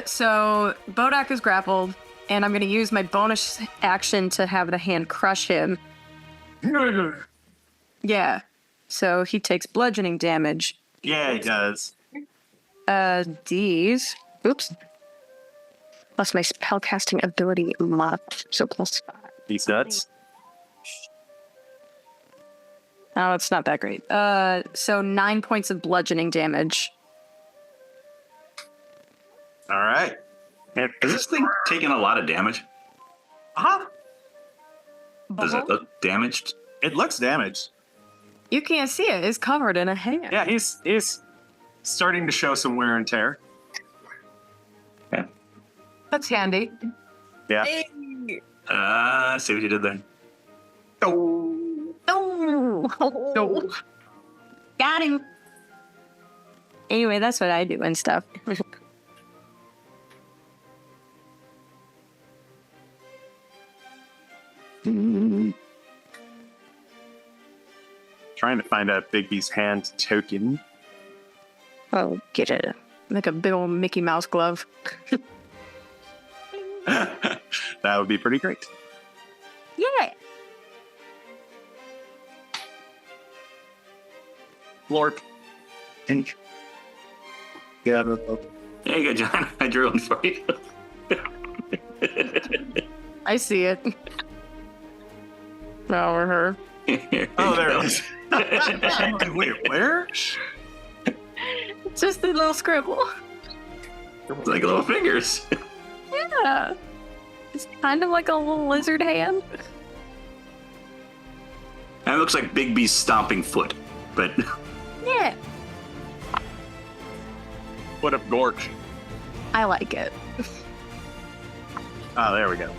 so Bodak is grappled, and I'm going to use my bonus action to have the hand crush him. Yeah. So he takes bludgeoning damage. Yeah, he does. These. Oops. Plus my spellcasting ability mod, so +5. He's nuts. Oh, it's not that great. So 9 points of bludgeoning damage. All right. Is this thing taking a lot of damage? Huh? Does it look damaged? It looks damaged. You can't see it. It's covered in a hand. Yeah, he's starting to show some wear and tear. Yeah. That's handy. Yeah. See what you did there. Oh. No. Got him. Anyway, that's what I do and stuff. Trying to find a Bigby's hand token. Oh, get it. Like a big old Mickey Mouse glove. That would be pretty great. Yeah. Lorp. Yeah, you go, John. I drew one for you. I see it. Or her. Oh, there it is. Wait, where? Just a little scribble. It's like little fingers. Yeah. It's kind of like a little lizard hand. And it looks like Bigby's stomping foot, but Yeah. What up, Gork? I like it. Oh, there we go.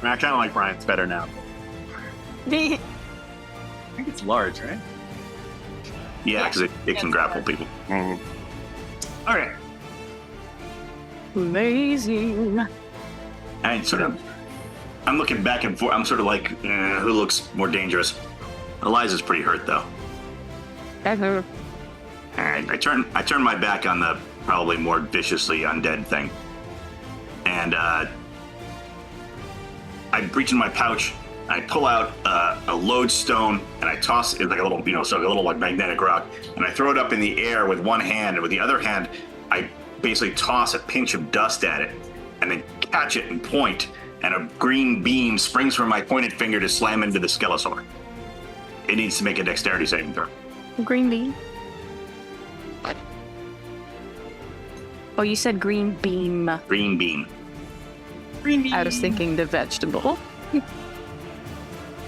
I mean, I kind of like Brian's better now. I think it's large, right? yeah, because it can grapple people. Mm. All right. Amazing. I'm looking back and forth. I'm sort of like, who looks more dangerous? Eliza's pretty hurt though. Uh-huh. And I turn my back on the probably more viciously undead thing, and I reach in my pouch. I pull out a lodestone and I toss it like a little, so a little like magnetic rock, and I throw it up in the air with one hand, and with the other hand, I basically toss a pinch of dust at it, and then catch it and point, and a green beam springs from my pointed finger to slam into the Skelesaur. It needs to make a dexterity saving throw. Green bean. Oh, you said green beam. Green beam. I was thinking the vegetable. I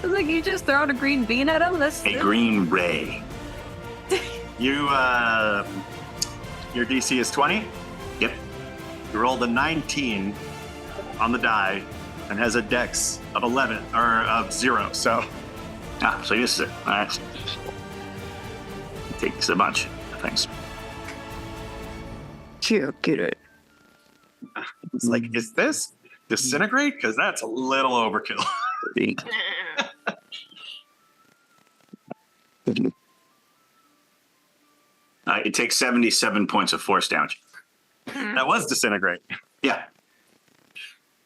was like, you just throw a green bean at him? That's A green ray. You, your DC is 20. Yep. You rolled a 19 on the die and has a dex of 11, or of 0, so. So he misses it. All right. Takes a bunch. Thanks. cute. Get it. It's like, is this disintegrate? Because that's a little overkill. It takes 77 points of force damage. That was disintegrate. Yeah.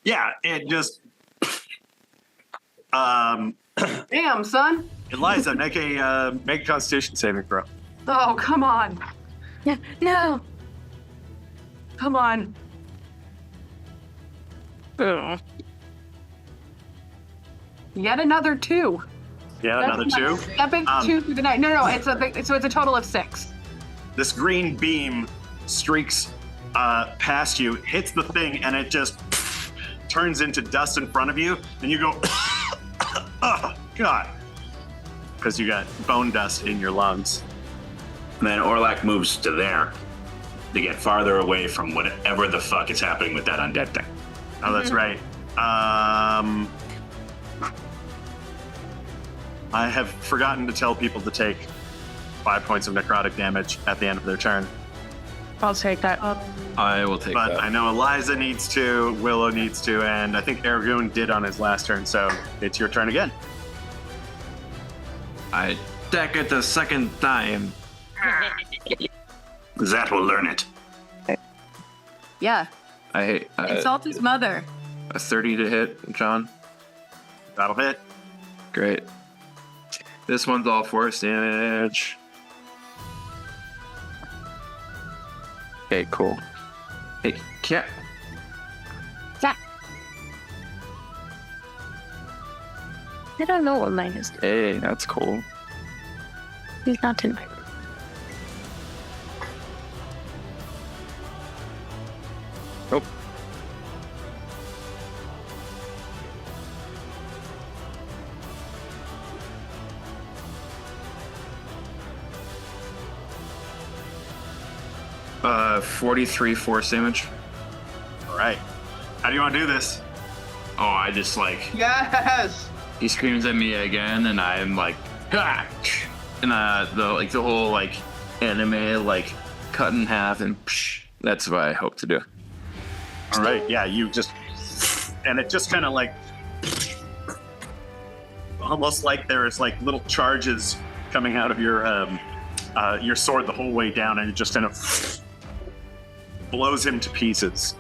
Yeah, it just. Damn, son. Eliza, make a Constitution saving throw. Oh, come on. Yeah. No. Come on. Ugh. Yet another 2. Yeah, another 2. Epic 2 through the night. No, it's a total of 6. This green beam streaks past you, hits the thing, and it just turns into dust in front of you, and you go, oh, God. Because you got bone dust in your lungs. And then Orlac moves to there to get farther away from whatever the fuck is happening with that undead thing. Oh, that's right. I have forgotten to tell people to take 5 points of necrotic damage at the end of their turn. I'll take that. I will take But that. I know Eliza needs to, Willow needs to, and I think Aragoon did on his last turn, so it's your turn again. I attack it the second time. That will learn it. Yeah. I Insult his mother. a 30 to hit, John. That'll hit. Great. This one's all force damage. Okay, cool. Hey, cat. Yeah. I don't know what mine is. Hey, that's cool. He's not in my. Nope. Uh, 43 force damage. All right. How do you want to do this? Oh, I just like Yes. he screams at me again, and I'm like, ah! And the whole like anime like cut in half, and psh, that's what I hope to do. All right. Yeah, you just, and it just kind of like, almost like there's like little charges coming out of your sword the whole way down, and it just kind of blows him to pieces.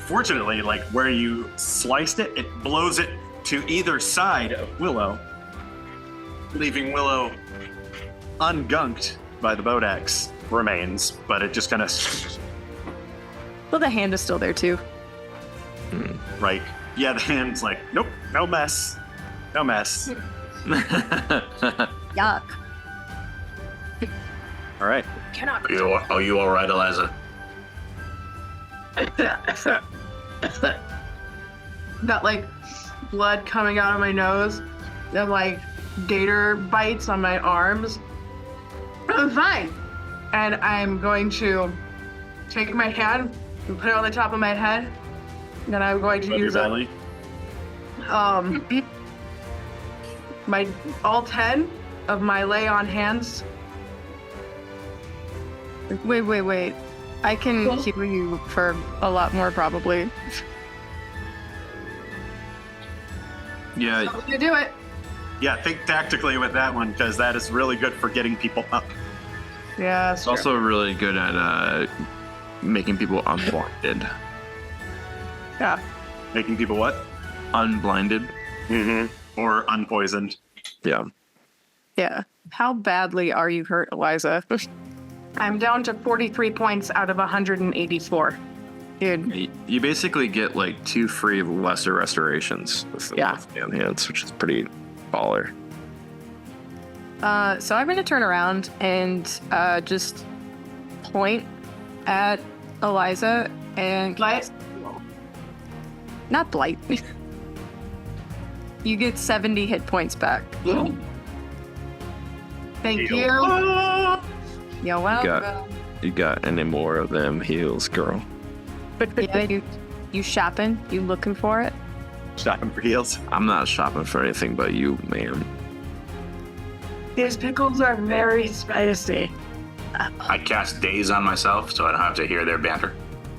Fortunately, like where you sliced it, it blows it to either side of Willow, leaving Willow ungunked by the boat axe remains, but it just kind of Well, the hand is still there too. right. Yeah, the hand's like, nope, no mess, no mess. Yuck. All right. Cannot. Are you all right, Eliza? Got like blood coming out of my nose and like gator bites on my arms. I'm fine. And I'm going to take my hand and put it on the top of my head. And then I'm going to Above your use belly. my all 10 of my lay on hands. Wait. I can heal you for a lot more, probably. Yeah, I'm gonna do it. Yeah, think tactically with that one, because that is really good for getting people up. Yeah. it's also really good at making people unblinded. Yeah. Making people what? Unblinded. Mm-hmm. Or unpoisoned. Yeah. Yeah. How badly are you hurt, Eliza? I'm down to 43 points out of 184. Dude. You basically get like 2 free lesser restorations with Yeah. And hands, which is pretty baller. So I'm going to turn around and just point at Eliza and... Blight? Not blight. You get 70 hit points back. Thank Heal. you. You're welcome. You got any more of them heals, girl? Yeah, you shopping? You looking for it? Shopping for heals. I'm not shopping for anything but you, man. These pickles are very spicy. I cast Daze on myself, so I don't have to hear their banter.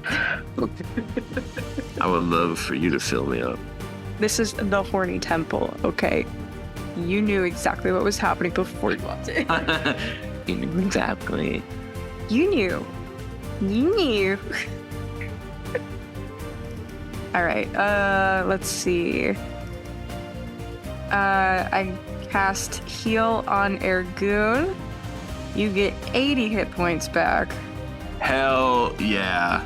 I would love for you to fill me up. This is the horny temple, okay? You knew exactly what was happening before you walked in. You knew exactly. You knew. You knew. All right, let's see. I cast Heal on Ergoon. You get 80 hit points back. Hell yeah.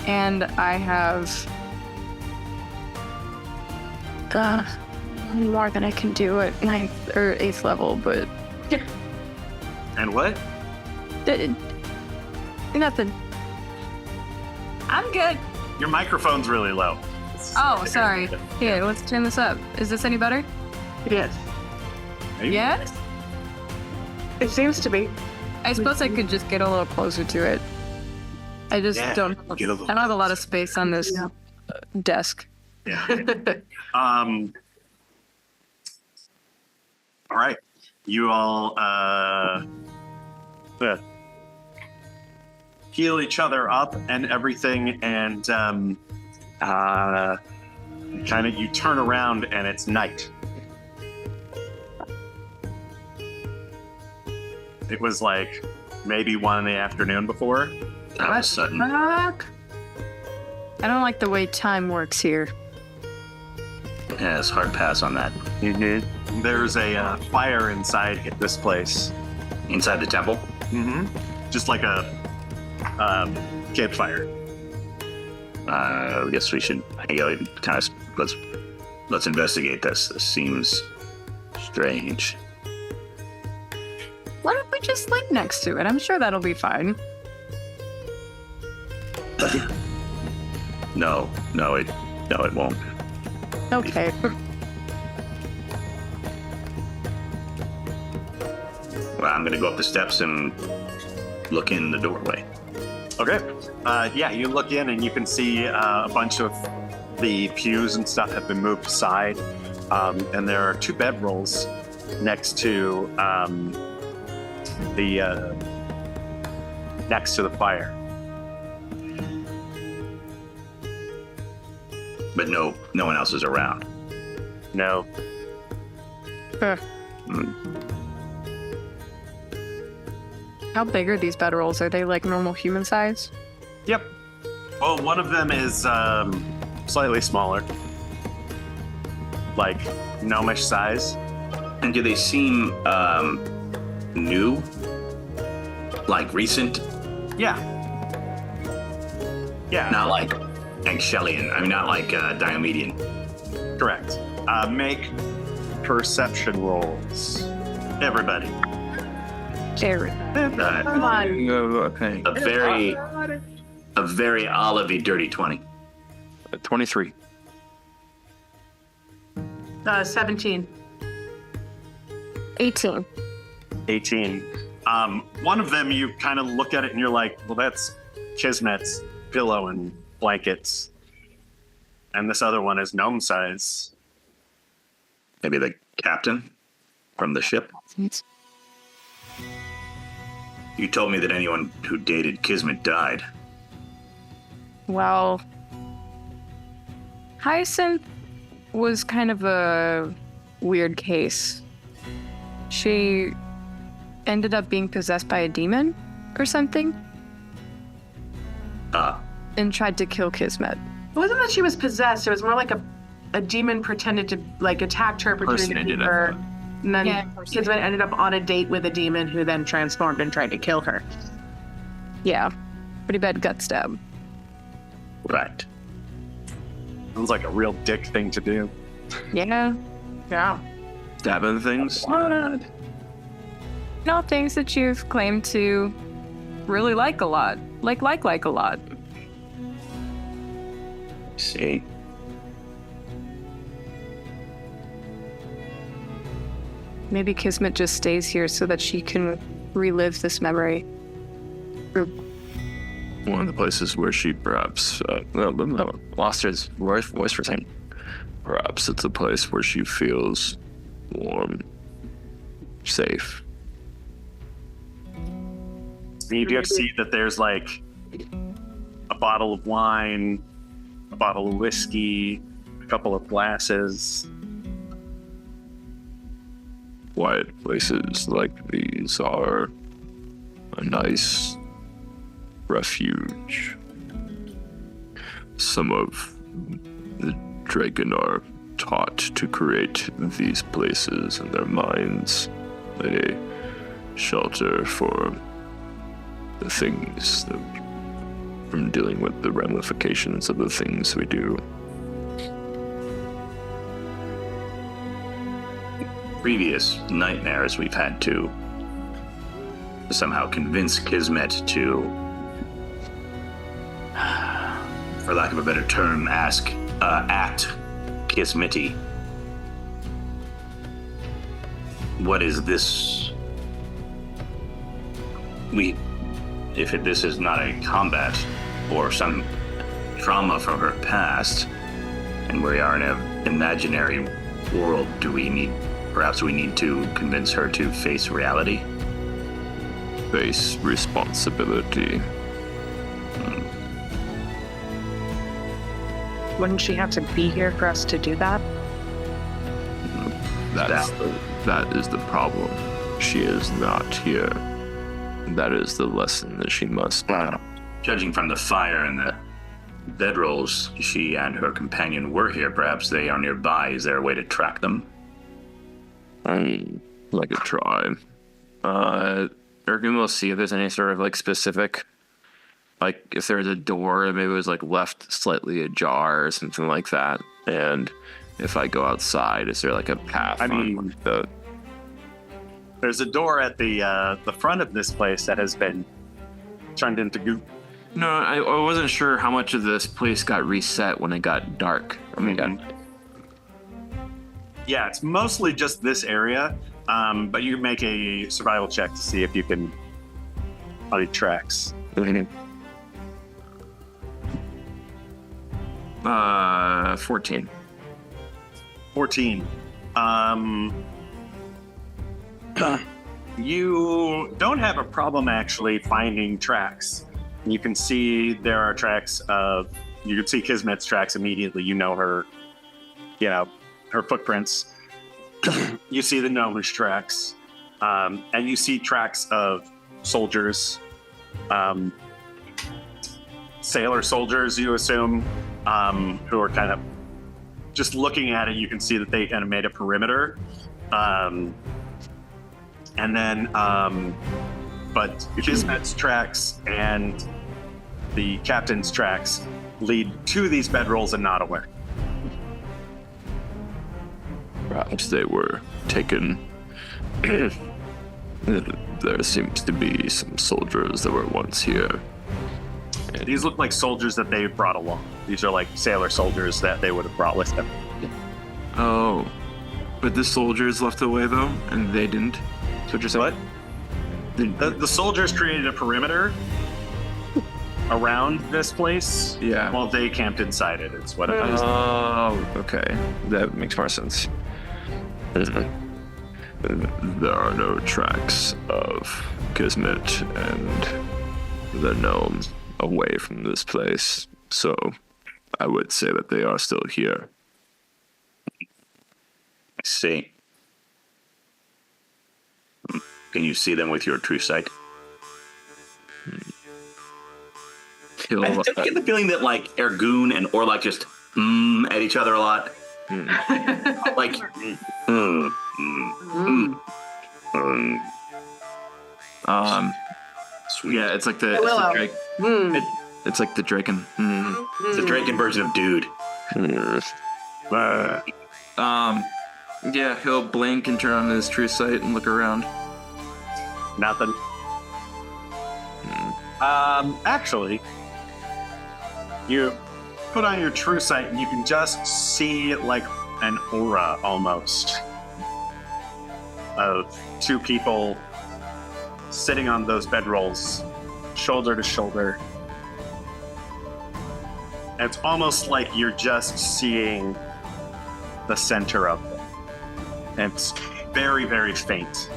And I have more than I can do at 9th or 8th level, but And what? nothing. I'm good. Your microphone's really low. Oh, sorry. Here, let's turn this up. Is this any better? Yes. Yes? It seems to be. I suppose I could just get a little closer to it. I just Yeah, don't. get a I little don't have a lot of space on this desk. Yeah. All right. You all heal each other up and everything, and kind of you turn around and it's night. It was like maybe 1 in the afternoon before. That was sudden. Fuck. I don't like the way time works here. Yeah, it's hard pass on that. There's a fire inside this place. Inside the temple. Mm-hmm. Just like a campfire. I guess we should kind of let's investigate this. This seems strange. Why don't we just sleep next to it? I'm sure that'll be fine. No, it won't. Okay. Well, I'm gonna go up the steps and look in the doorway. Okay. Yeah, you look in and you can see a bunch of the pews and stuff have been moved aside, and there are 2 bedrolls next to next to the fire. But no one else is around. No. How big are these bedrolls? Are they like normal human size? Yep. Well, one of them is slightly smaller, like gnomish size. And do they seem new? Like recent? Yeah. Yeah. Not like Anxelian. I mean, not like Diomedean. Correct. Make perception rolls. Everybody. Jared. Come on. Okay. A very olivey, dirty 20. 23. 17. 18. 18. One of them, you kind of look at it and you're like, well, that's Kismet's pillow and blankets. And this other one is gnome size. Maybe the captain from the ship. You told me that anyone who dated Kismet died. Well, Hyacinth was kind of a weird case. She ended up being possessed by a demon or something and tried to kill Kismet. It wasn't that she was possessed. It was more like a demon pretended to like attacked her, pretended to be her. And then Kismet ended up on a date with a demon who then transformed and tried to kill her. Yeah, pretty bad gut stab. Right. Sounds like a real dick thing to do. Yeah. Yeah. Stabbing things. No, things that you've claimed to really like a lot. Like a lot. See. Maybe Kismet just stays here so that she can relive this memory. One of the places where she perhaps lost his voice for a second. Perhaps it's a place where she feels warm, safe. You do see that there's like a bottle of wine, a bottle of whiskey, a couple of glasses. Quiet places like these are a nice refuge. Some of the Draken are taught to create these places in their minds, a shelter for the things that from dealing with the ramifications of the things we do. Previous nightmares, we've had to somehow convince Kismet to, for lack of a better term, act Kismety. What is this? This is not a combat or some trauma from her past, and we are in an imaginary world, perhaps we need to convince her to face reality? Face responsibility. Wouldn't she have to be here for us to do that? That is the problem. She is not here. That is the lesson that she must learn. Judging from the fire and the bedrolls, she and her companion were here. Perhaps they are nearby. Is there a way to track them? Like a try. Ergun will see if there's any sort of like specific, like if there's a door, maybe it was like left slightly ajar or something like that. And if I go outside, is there like a path? There's a door at the front of this place that has been turned into goop. No, I wasn't sure how much of this place got reset when it got dark. Yeah, it's mostly just this area, but you can make a survival check to see if you can find tracks. 14. 14. You don't have a problem actually finding tracks. You can see there are tracks you can see Kismet's tracks immediately. You know her, her footprints. You see the gnomish tracks. And you see tracks of soldiers, sailor soldiers, you assume, who are kind of just looking at it. You can see that they kind of made a perimeter. And then, but Kismet's tracks and the captain's tracks lead to these bedrolls and not away. Perhaps they were taken. There seems to be some soldiers that were once here. These look like soldiers that they brought along. These are like sailor soldiers that they would have brought with them. Oh, but the soldiers left away though, and they didn't. So what you're saying? What? The soldiers created a perimeter around this place. Yeah. While they camped inside it. It's what it is. Oh, okay. That makes more sense. There are no tracks of Kismet and the gnome away from this place, so I would say that they are still here. I see. Can you see them with your true sight? I don't get the feeling that like Ergun and Orlok just at each other a lot. Like Sweet. Yeah, it's like the Drake. It's like the Draken. It's the Draken version of dude. Yeah, he'll blink and turn on his true sight and look around. Nothing. Actually, you put on your true sight and you can just see like an aura almost of two people sitting on those bedrolls, shoulder to shoulder. And it's almost like you're just seeing the center of them. And it's very, very faint.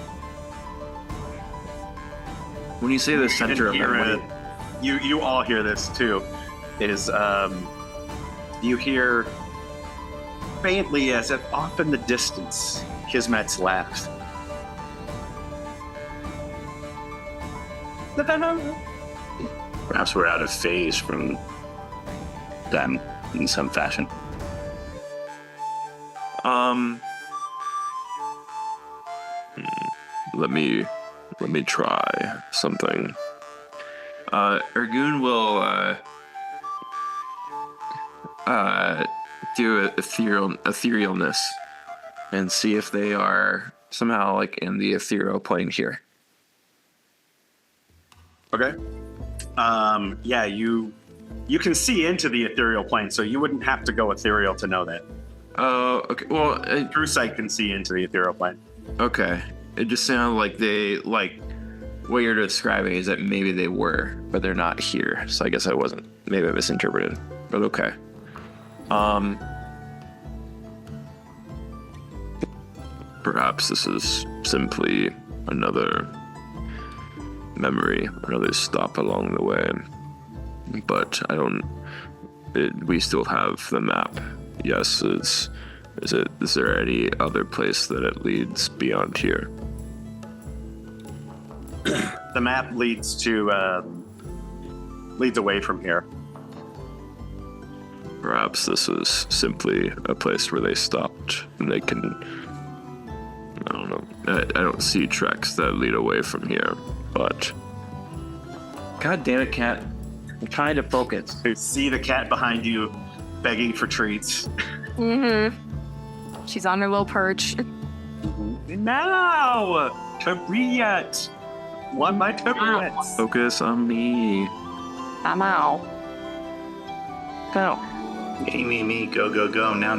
When you say the center of it, you all hear this too. Is you hear faintly, as if off in the distance, Kismet's laugh. Perhaps we're out of phase from them in some fashion. Let me try something. Ergun will do etherealness and see if they are somehow like in the ethereal plane here. Okay. Yeah, you can see into the ethereal plane, so you wouldn't have to go ethereal to know that. Oh, okay. Well, True sight can see into the ethereal plane. okay. It just sounded like they like what you're describing is that maybe they were, but they're not here. So I guess I wasn't. Maybe I misinterpreted. But okay. Perhaps this is simply another memory, another stop along the way. But I don't. We still have the map. Yes, is there any other place that it leads beyond here? The map leads away from here. Perhaps this is simply a place where they stopped and they can. I don't know. I don't see tracks that lead away from here, but God damn it, cat. I'm trying to focus. You see the cat behind you begging for treats. She's on her little perch. Now! Tabriat! Want my tabriats? focus on me. I'm out. Go. Me, go, now.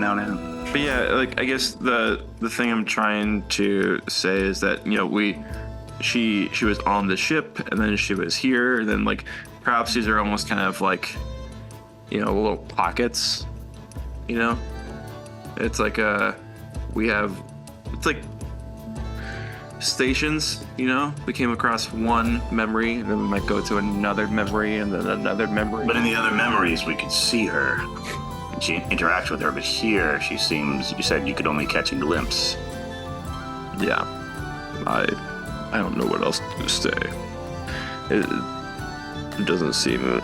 But yeah, like I guess the thing I'm trying to say is that she was on the ship and then she was here and then like perhaps these are almost kind of like little pockets. It's like it's like stations. We came across one memory and then we might go to another memory and then another memory. But in the other memories, we could see her. She interacts with her, but here she seems. You said you could only catch a glimpse. Yeah, I don't know what else to say. It doesn't seem.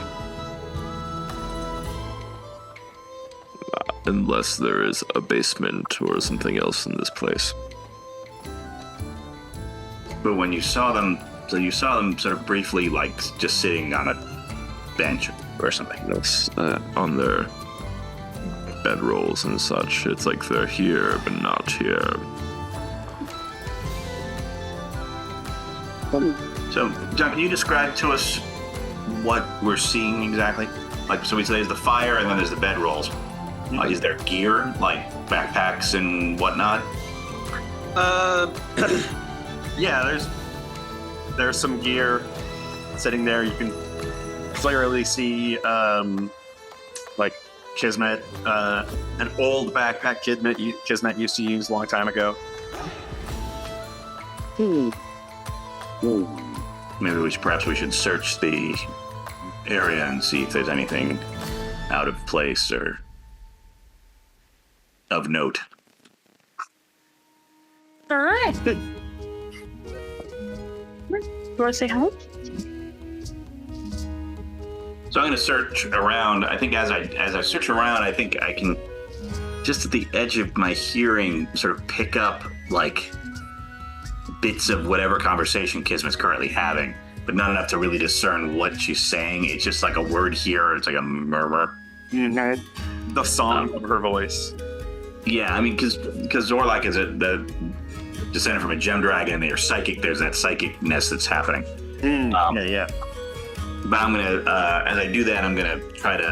Unless there is a basement or something else in this place. But when you saw them, sort of briefly, like just sitting on a bench or something. That's on their bedrolls and such. It's like they're here, but not here. So, John, can you describe to us what we're seeing exactly? Like, so we say there's the fire and then there's the bedrolls. Is there gear, like backpacks and whatnot? Yeah, there's some gear sitting there. You can clearly see like Kismet, an old backpack Kismet used to use a long time ago. Maybe perhaps we should search the area and see if there's anything out of place or of note. All right. You want to say hi? So I'm going to search around. I think as I search around, I think I can just at the edge of my hearing sort of pick up like bits of whatever conversation Kismet's currently having, but not enough to really discern what she's saying. It's just like a word here. It's like a murmur. The song of her voice. Yeah, I mean, because Zorlak is the descendant from a gem dragon. They are psychic. There's that psychicness that's happening. Yeah. But I'm gonna, as I do that, I'm gonna try to.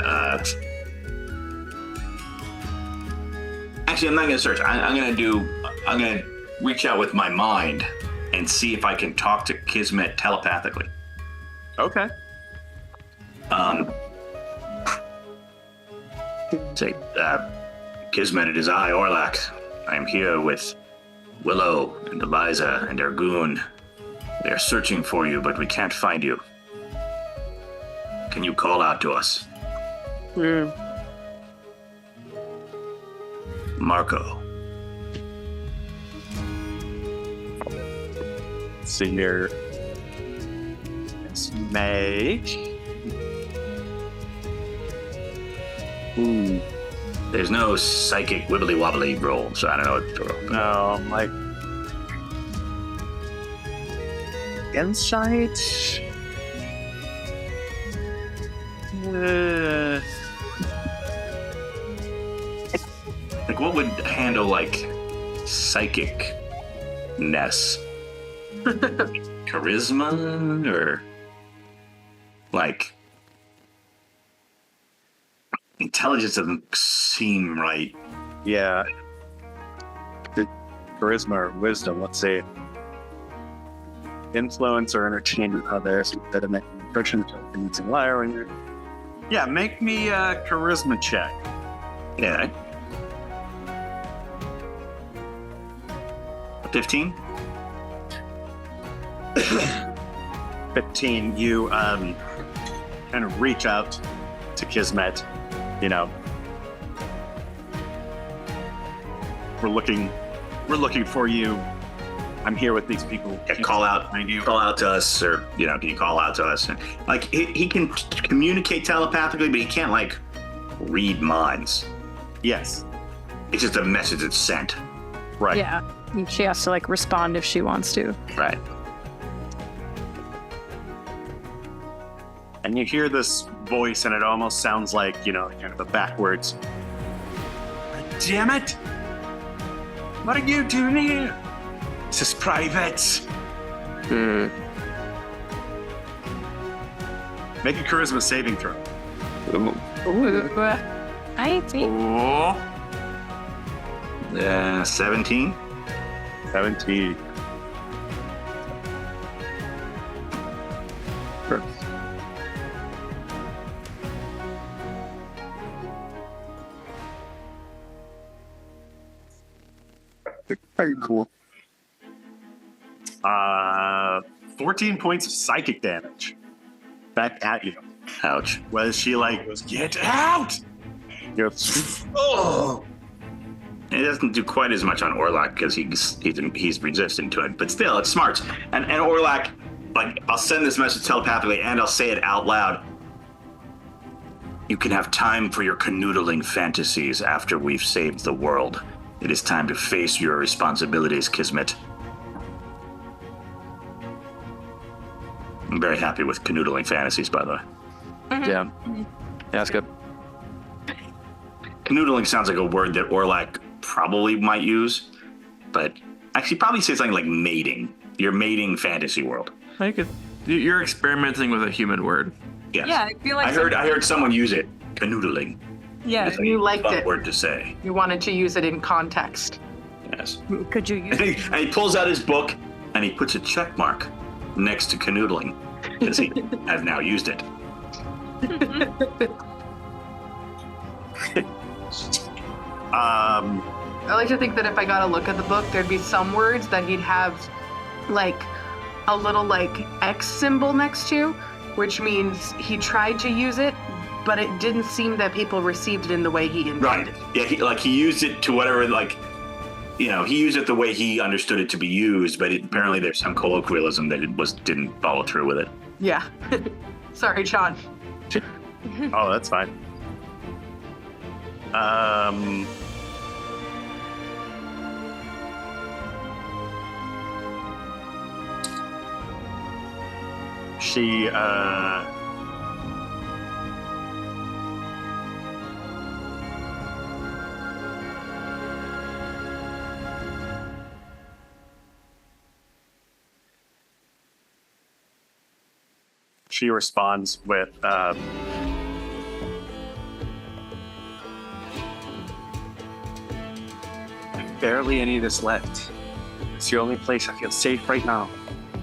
Actually, I'm not gonna search. I'm gonna reach out with my mind and see if I can talk to Kismet telepathically. Okay. Say, Kismet, it is I, Orlak. I am here with Willow and Eliza and Ergun. They are searching for you, but we can't find you. Can you call out to us? Marco. See here. It's May. There's no psychic wibbly wobbly roll, so I don't know what to roll. No, like insight. Like, what would handle, like, psychic ness? Charisma? Or, like, intelligence doesn't seem right. Yeah. Charisma or wisdom, let's see. Influence or entertain others instead of making impressions of convincing liar when you're. Yeah, make me a charisma check. Yeah. 15? 15, you kind of reach out to Kismet, you know. We're looking for you. I'm here with these people. Yeah, call out to us, or, you know, can you call out to us? And, like, he can communicate telepathically, but he can't, like, read minds. Yes. It's just a message that's sent. Right. Yeah. She has to like respond if she wants to. Right. And you hear this voice, and it almost sounds like, you know, kind of a backwards. Damn it! What are you doing here? This is private. Make a charisma saving throw. I think. Oh. 17? 17. Sure. Very cool. 14 points of psychic damage. Back at you. Ouch. Was she like, get out? You're, oh. It doesn't do quite as much on Orlac because he's resistant to it, but still, it smarts. And Orlac, like, I'll send this message telepathically and I'll say it out loud. You can have time for your canoodling fantasies after we've saved the world. It is time to face your responsibilities, Kismet. I'm very happy with canoodling fantasies, by the way. Yeah. Yeah, that's good. Canoodling sounds like a word that Orlac probably might use, but actually probably say something like mating. Your mating fantasy world. You're experimenting with a human word. Yes. Yeah, I feel like I heard someone use it. Canoodling. Yeah. It's a you liked fun it. word to say. You wanted to use it in context. Yes. Could you use And he pulls out his book and he puts a check mark next to canoodling because he has now used it. I like to think that if I got a look at the book, there'd be some words that he'd have like a little like X symbol next to, which means he tried to use it, but it didn't seem that people received it in the way he intended. Right. Yeah, he used it to whatever, like, you know, he used it the way he understood it to be used, but apparently there's some colloquialism that didn't follow through with it. Yeah. Sorry, Sean. oh, that's fine. She, she responds with, barely any of this left. It's the only place I feel safe right now.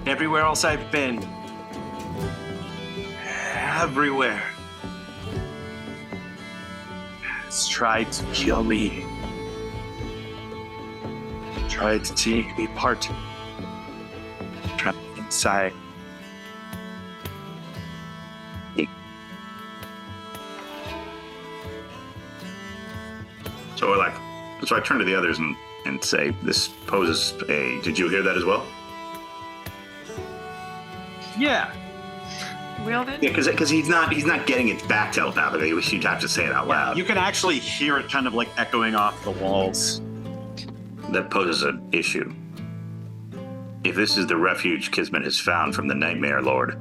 Everywhere else I've been, everywhere, has tried to kill me, tried to take me part, trapped inside. So I turn to the others and say, this poses a... Did you hear that as well? Yeah. We all did? Yeah, because he's not getting it back telepathically. You'd have to say it out loud. You can actually hear it kind of like echoing off the walls. That poses an issue. If this is the refuge Kismet has found from the Nightmare Lord,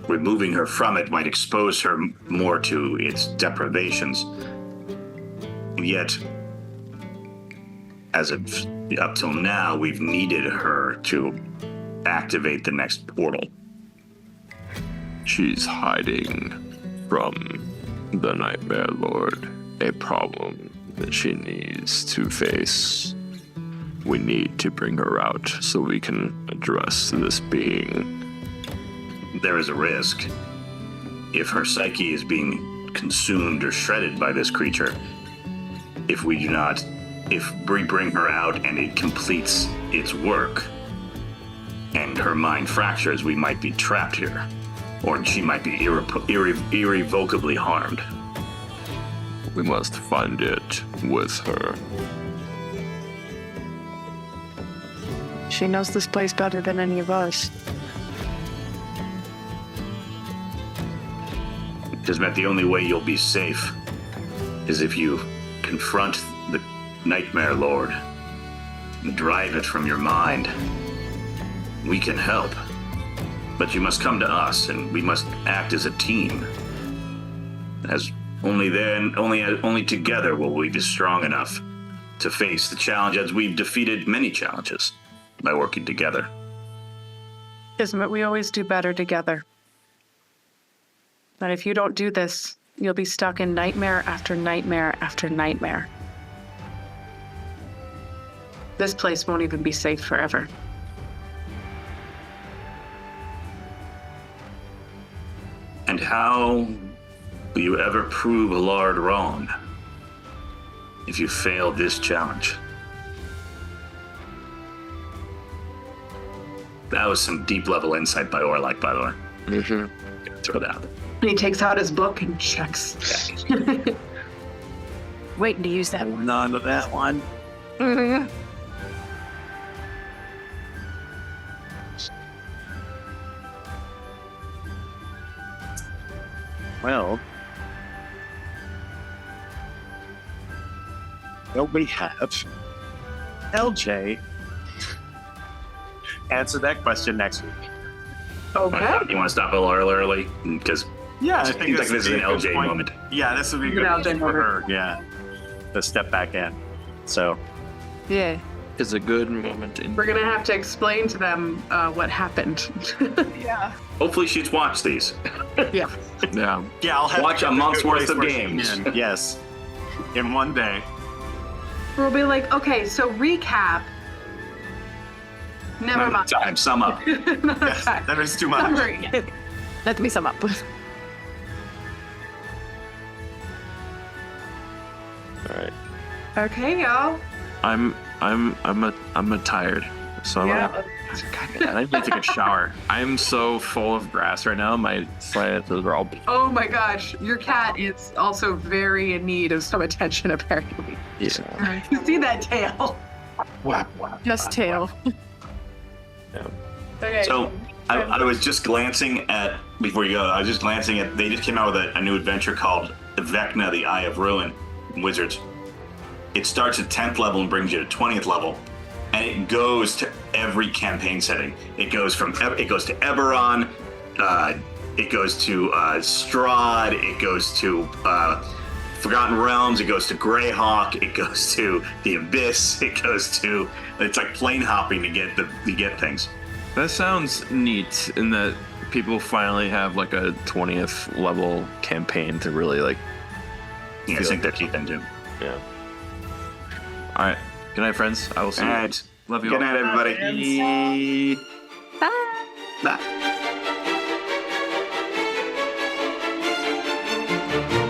removing her from it might expose her more to its deprivations. And yet, as of up till now, we've needed her to activate the next portal. She's hiding from the Nightmare Lord, a problem that she needs to face. We need to bring her out so we can address this being. There is a risk. If her psyche is being consumed or shredded by this creature, if we bring her out and it completes its work, and her mind fractures, we might be trapped here. Or she might be irrevocably harmed. We must find it with her. She knows this place better than any of us. Kismet, the only way you'll be safe is if you confront the Nightmare Lord and drive it from your mind. We can help, but you must come to us, and we must act as a team. As only together will we be strong enough to face the challenge, as we've defeated many challenges by working together. Kismet, we always do better together. But if you don't do this, you'll be stuck in nightmare after nightmare after nightmare. This place won't even be safe forever. And how will you ever prove Allard wrong if you fail this challenge? That was some deep level insight by Orlike, by the way. Mm-hmm. Throw that out there. And he takes out his book and checks. Waiting to use that one. None of that one. Well, we have LJ answer that question next week. Okay. You want to stop a little early? Because Yeah, I think this is an LJ moment. Yeah, this would be An good LJ for her. moment. Yeah, to step back in. So Yeah. Is a good moment in. We're gonna have to explain to them what happened. Hopefully she's watched these. Yeah. Yeah. yeah, I'll have Watch to a month's go worth of place games. in. Yes, in one day. We'll be like, okay, so recap. Never mind. Time, sum up. Another Yes, time. that is too much. Summary. Let me sum up. All right. Okay, y'all. I'm tired. So Yeah. I need to take a shower. I'm so full of grass right now. My sinuses are all. Oh my gosh, your cat is also very in need of some attention, apparently. Yeah. You see that tail? Just tail. Okay. So I was just glancing at, before you go, I was just glancing at, they just came out with a new adventure called Vecna, the Eye of Ruin, Wizards. It starts at 10th level and brings you to 20th level. And it goes to every campaign setting. It goes to Eberron, it goes to Strahd, it goes to Forgotten Realms, it goes to Greyhawk, it goes to the Abyss, it's like plane hopping to get things. That sounds neat in that people finally have like a 20th level campaign to really like. Yeah, I think they're keeping too. Yeah. All right. Good night, friends. I will see All you. right. Love you Good all. night, everybody. Bye. Bye.